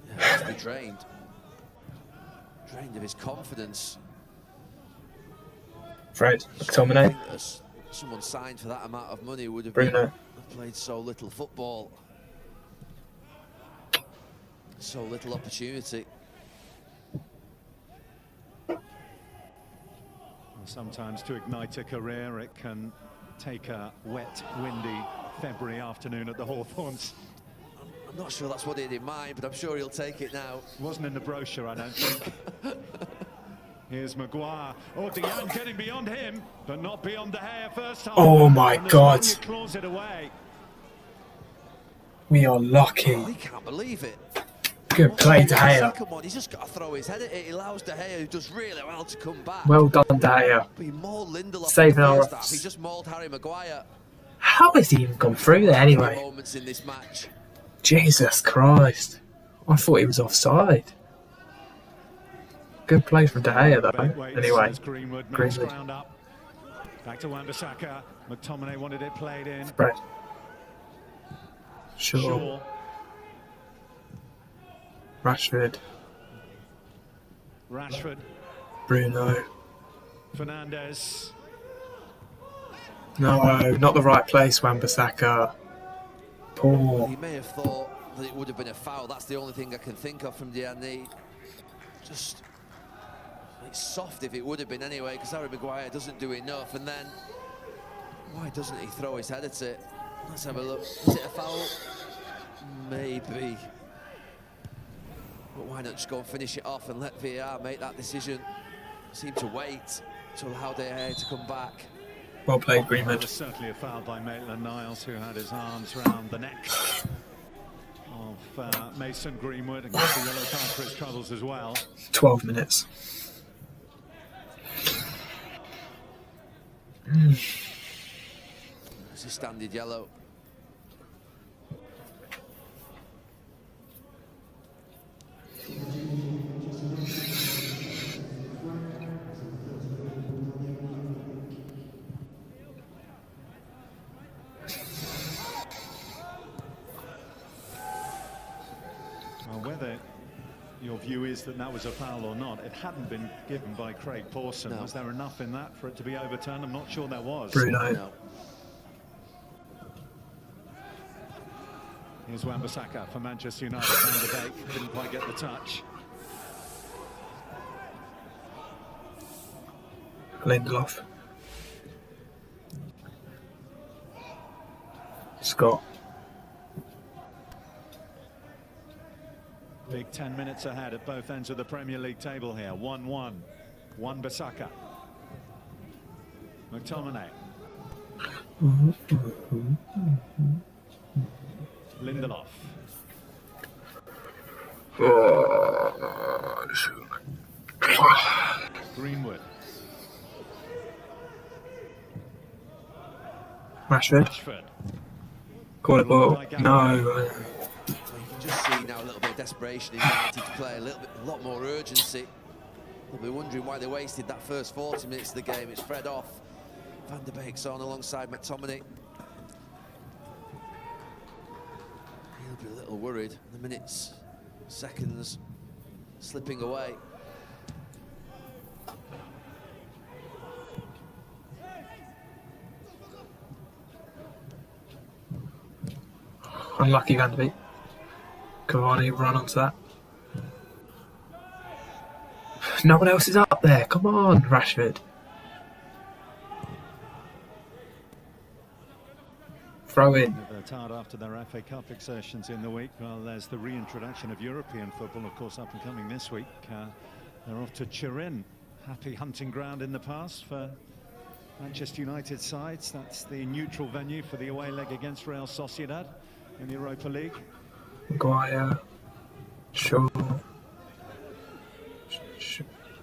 Yeah, he must be drained. Drained of his confidence. Fred, I McTominay. think that someone signed for that amount of money would have Bruno. played so little football. So little opportunity. Sometimes to ignite a career, it can take a wet, windy February afternoon at the Hawthorns. I'm not sure that's what he had in mind, but I'm sure he'll take it now. Wasn't in the brochure, I don't think. Here's Maguire. Oh, Diane getting beyond him, but not beyond De Gea first time. Oh my God. Claws it away. We are lucky. He can't believe it. Good play, De Gea. Second one, he's just got to throw his head at it. He allows De Gea, who does really well, to come back. Well done, De Gea. But he mauled Lindelof Saving in the our first half. He just mauled Harry Maguire. How has he even gone through there anyway? Moments in this match. Jesus Christ. I thought he was offside. Good play from De Gea though. Anyway, Greenwood. Up. Back to Wan-Bissaka. McTominay wanted it played in. Fred. Sure. Rashford. Bruno. Fernandez. No, not the right place, Wan-Bissaka. Poor. He may have thought that it would have been a foul. That's the only thing I can think of from Diane. Just, it's soft if it would have been anyway, because Harry Maguire doesn't do enough. And then, why doesn't he throw his head at it? Let's have a look. Is it a foul? Maybe. But why not just go and finish it off and let VAR make that decision? Seem to wait to allow De Gea to come back. Well played, Greenwood. It was certainly a foul by Maitland-Niles, who had his arms round the neck of Mason Greenwood and got the yellow card for his troubles as well. 12 minutes. It's a standard yellow. Well, whether your view is that was a foul or not, it hadn't been given by Craig Pawson. No. Was there enough in that for it to be overturned? I'm not sure there was. Bruno. No. Here's Wan-Bissaka for Manchester United. Van der Beek didn't quite get the touch. Lindelof. Scott. Big 10 minutes ahead at both ends of the Premier League table here. 1-1. Wan-Bissaka. McTominay. Lindelof. Greenwood. Rashford. Call it ball. No. You can just see now a little bit of desperation in United to play, a lot more urgency. They'll be wondering why they wasted that first 40 minutes of the game. It's Fred off. Van der Beek's on alongside McTominay. He'll be a little worried. The minutes, seconds slipping away. Unlucky Van de Beek. Cavani run onto that. No one else is up there. Come on, Rashford. Throw in. They're tired after their FA Cup exertions in the week. Well, there's the reintroduction of European football, of course, up and coming this week. They're off to Turin. Happy hunting ground in the past for Manchester United sides. That's the neutral venue for the away leg against Real Sociedad in the Europa League. Maguire. Shaw.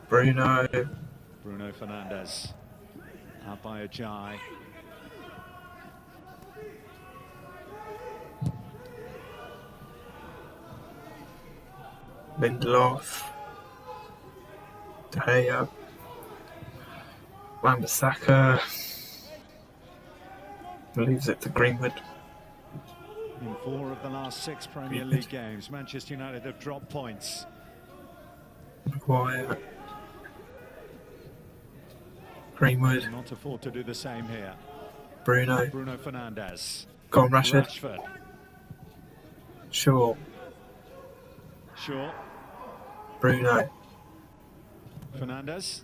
Bruno. Bruno Fernandes. Out by Ajay. Lindelof. De Gea. Wan-Bissaka. Leaves it to Greenwood. In 4 of the last 6 Premier League games, Manchester United have dropped points. Maguire. Greenwood. Not afford to do the same here. Bruno. Bruno Fernandes. Go on, Rashford. Rashford. Shaw. Shaw. Bruno. Fernandes.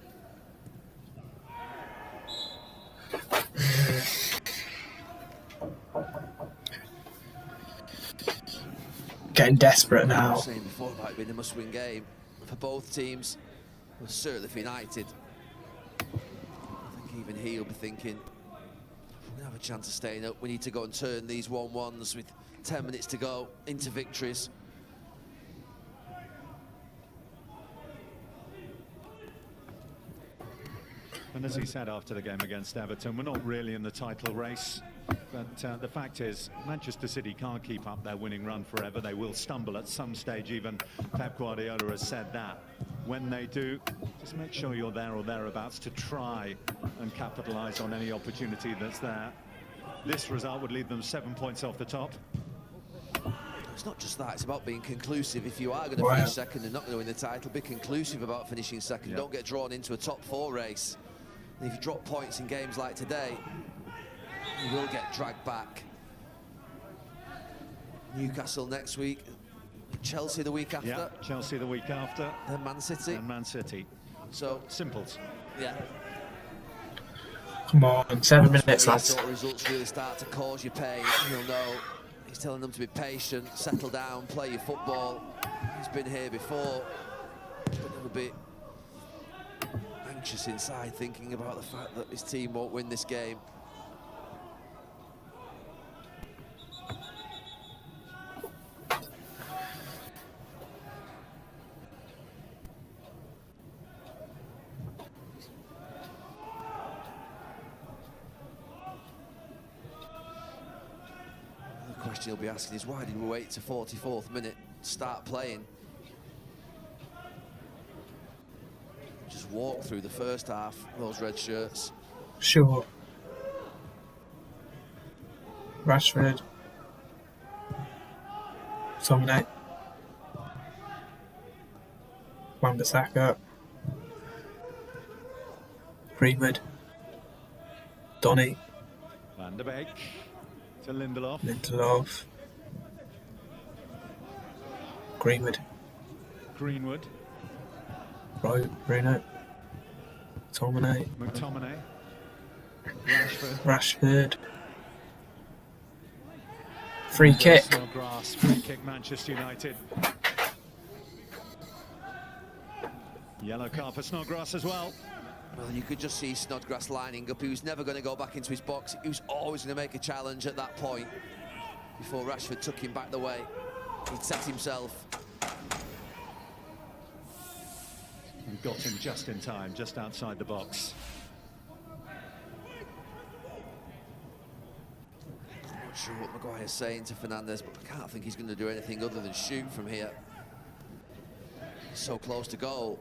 Getting desperate now. I was saying before about it being a must-win game for both teams, well, certainly for United. I think even he'll be thinking, we have a chance of staying up. We need to go and turn these 1-1s with 10 minutes to go into victories. And as he said after the game against Everton, we're not really in the title race. But the fact is, Manchester City can't keep up their winning run forever. They will stumble at some stage. Even Pep Guardiola has said that. When they do, just make sure you're there or thereabouts to try and capitalise on any opportunity that's there. This result would leave them 7 points off the top. It's not just that, it's about being conclusive. If you are going to finish second and not going to win the title, be conclusive about finishing second. Don't get drawn into a top 4 race. And if you drop points in games like today, you will get dragged back. Newcastle next week, Chelsea the week after. Yeah, Chelsea the week after. Then Man City. And Man City. So simples. Yeah. Come on, 7 minutes, lads. Sort of results really start to cause you pain. You'll know he's telling them to be patient, settle down, play your football. He's been here before. He's been a little bit anxious inside, thinking about the fact that his team won't win this game. The question he'll be asking is, why did we wait to 44th minute to start playing? Just walk through the first half, those red shirts. Sure. Rashford. Dominic. Wan-Bissaka. Greenwood. Donny. Van de Beek to Lindelof. Lindelof. Greenwood. Greenwood. Bruno. McTominay. McTominay. Rashford. Rashford. Free kick. Snodgrass, free kick, Manchester United. Yellow card for Snodgrass as well. Well, you could just see Snodgrass lining up. He was never going to go back into his box. He was always going to make a challenge at that point before Rashford took him back the way. He'd set himself. And got him just in time, just outside the box. I'm not sure what Maguire's saying to Fernandes, but I can't think he's going to do anything other than shoot from here. So close to goal.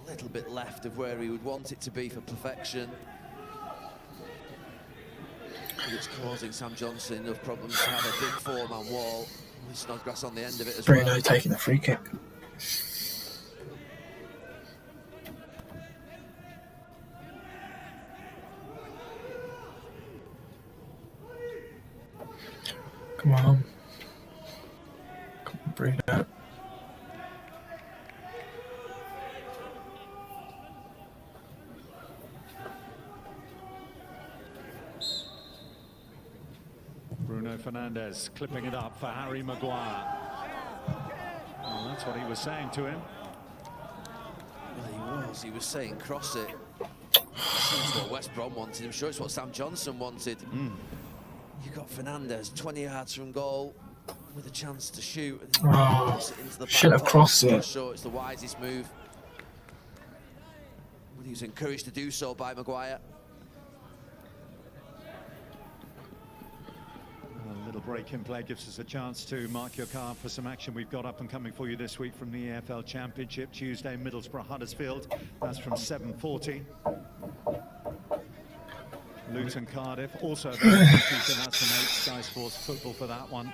A little bit left of where he would want it to be for perfection. But it's causing Sam Johnson enough problems to have a big 4-man wall with Snodgrass on the end of it as well. Bruno taking the free kick. Come on. Come on, Bruno. Bruno Fernandes clipping it up for Harry Maguire. Well, that's what he was saying to him. Well, he was saying cross it. That's what West Brom wanted. I'm sure it's what Sam Johnson wanted. You've got Fernandes 20 yards from goal with a chance to shoot. Oh, Into the should have crossed it. I'm sure it's the wisest move. But he was encouraged to do so by Maguire. A little break in play gives us a chance to mark your card for some action we've got up and coming for you this week from the EFL Championship. Tuesday, Middlesbrough, Huddersfield. That's from 7:40. Luton, Cardiff. Also, Tuesday, that's from 8. Sky Sports Football for that one.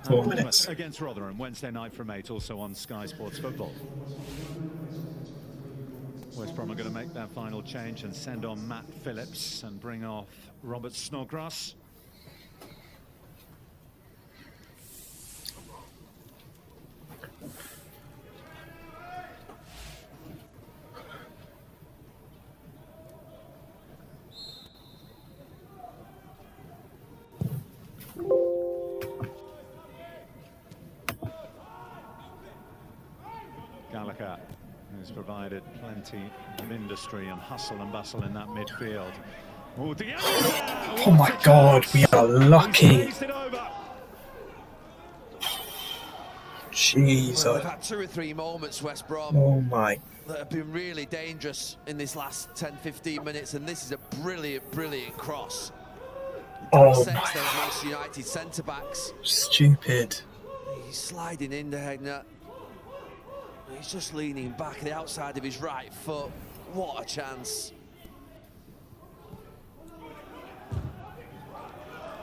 4 minutes. Against Rotherham, Wednesday night from 8, also on Sky Sports Football. West Brom are going to make their final change and send on Matt Phillips and bring off Robert Snodgrass. Gallagher has provided plenty of industry and hustle and bustle in that midfield. Oh my God, we are lucky. Jesus. Well, they've had 2 or 3 moments, West Brom, Oh my. that have been really dangerous in this last 10-15 minutes, and this is a brilliant cross. Oh Sets my. those Manchester United centre-backs. Stupid. He's sliding in the Hegner. He's just leaning back at the outside of his right foot. What a chance.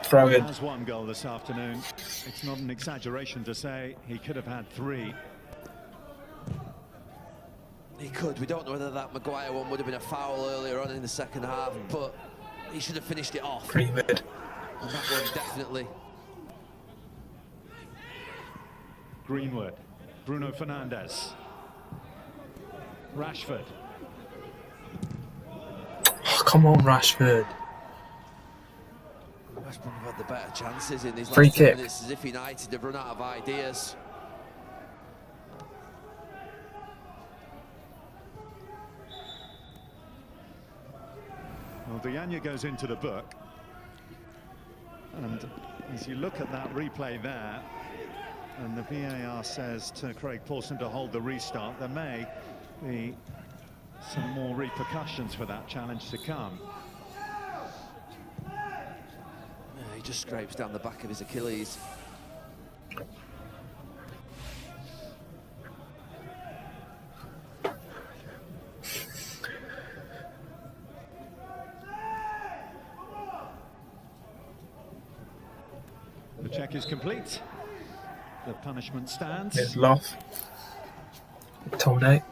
Throw it. He has 1 goal this afternoon. It's not an exaggeration to say he could have had 3. He could. We don't know whether that Maguire one would have been a foul earlier on in the second half, but he should have finished it off. Greenwood. And that one definitely. Greenwood, Bruno Fernandes, Rashford. Oh, come on, Rashford. West Brom have had the better chances in these Free last 10 kick. minutes, as if United have run out of ideas. Well, Diagne goes into the book, and as you look at that replay there, and the VAR says to Craig Pawson to hold the restart, there may be some more repercussions for that challenge to come. Yeah, he just scrapes down the back of his Achilles. The check is complete. The punishment stands. There's Loff. McTominay.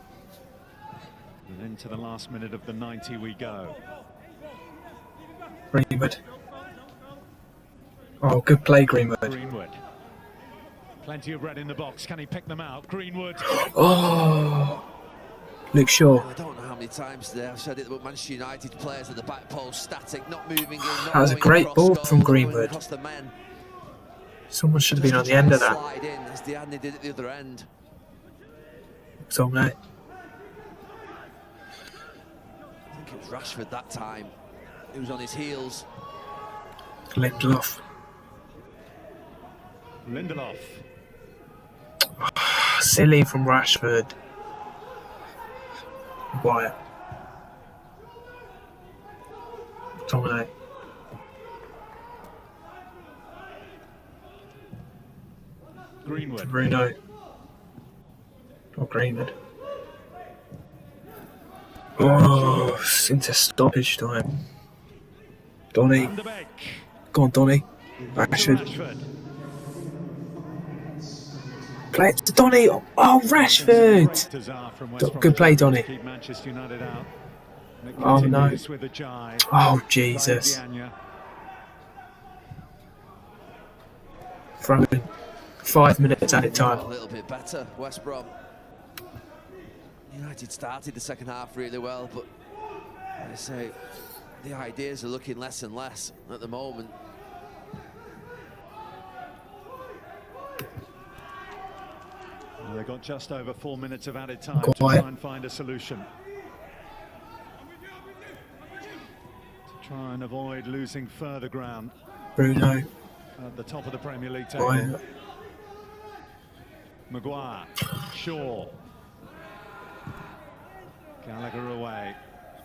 And into the last minute of the 90 we go. Greenwood. Oh, good play, Greenwood. Greenwood. Plenty of red in the box. Can he pick them out? Greenwood. Oh. Luke Shaw. I don't know how many times today I've said it, but Manchester United players at the back post, static, not moving in. Not That was a going great across ball goal, from not going Greenwood. across the men. Someone should have been on the end of that. Slide in as Diagne did at the other end. McTominay. I think it was Rashford that time. He was on his heels. Lindelof. Lindelof. Silly from Rashford. Maguire. McTominay. Greenwood. Bruno. Or Greenwood. Oh, into stoppage time. Donny. Go on, Donny. Rashford. Play it to Donny. Oh, Rashford. Good play, Donny. Oh, no. Oh, Jesus. Throw in. 5 minutes added time. A little bit better, West Brom. United started the second half really well, but like I say, the ideas are looking less and less at the moment. Well, they've got just over 4 minutes of added time to try and find a solution. To try and avoid losing further ground. Bruno. At the top of the Premier League table. Maguire. Shaw. Gallagher away.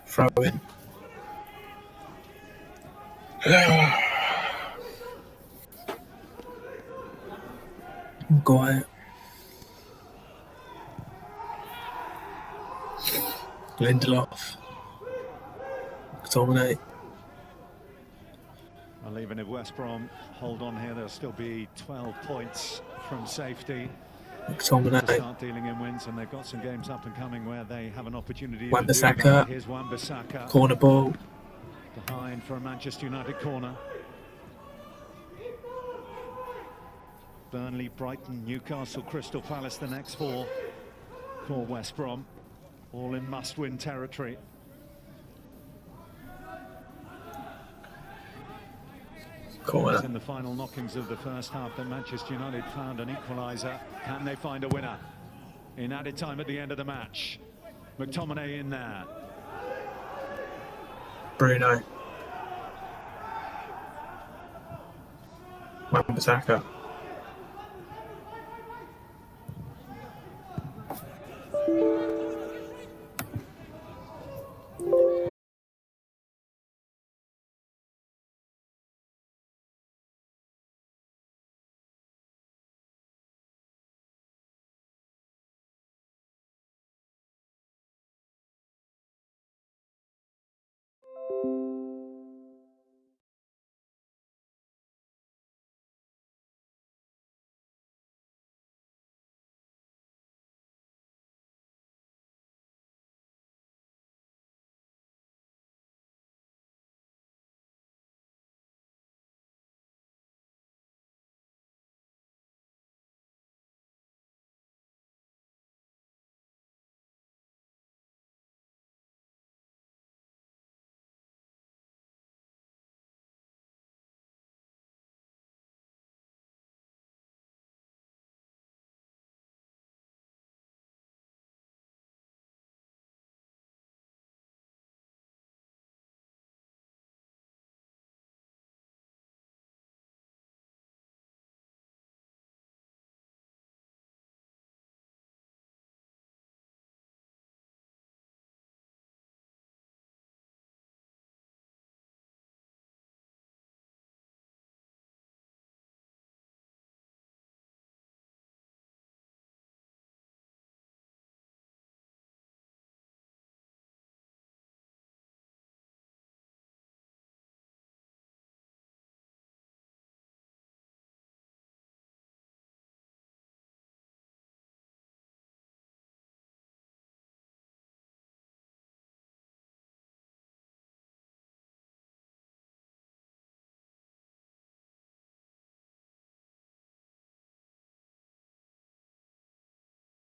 Throw in. Maguire. Lindelof. McTominay. Well, even if West Brom hold on here, there'll still be 12 points from safety. McTominay. To start dealing in wins, and they've got some games up and coming where they have an opportunity to do Wan-Bissaka. that. Here's Wan-Bissaka. Corner ball. Behind for a Manchester United corner. Burnley, Brighton, Newcastle, Crystal Palace, the next four for West Brom. All in must-win territory. Corner. In the final knockings of the first half, that Manchester United found an equaliser. Can they find a winner? In added time at the end of the match. McTominay in there. Bruno. Wan-Bissaka.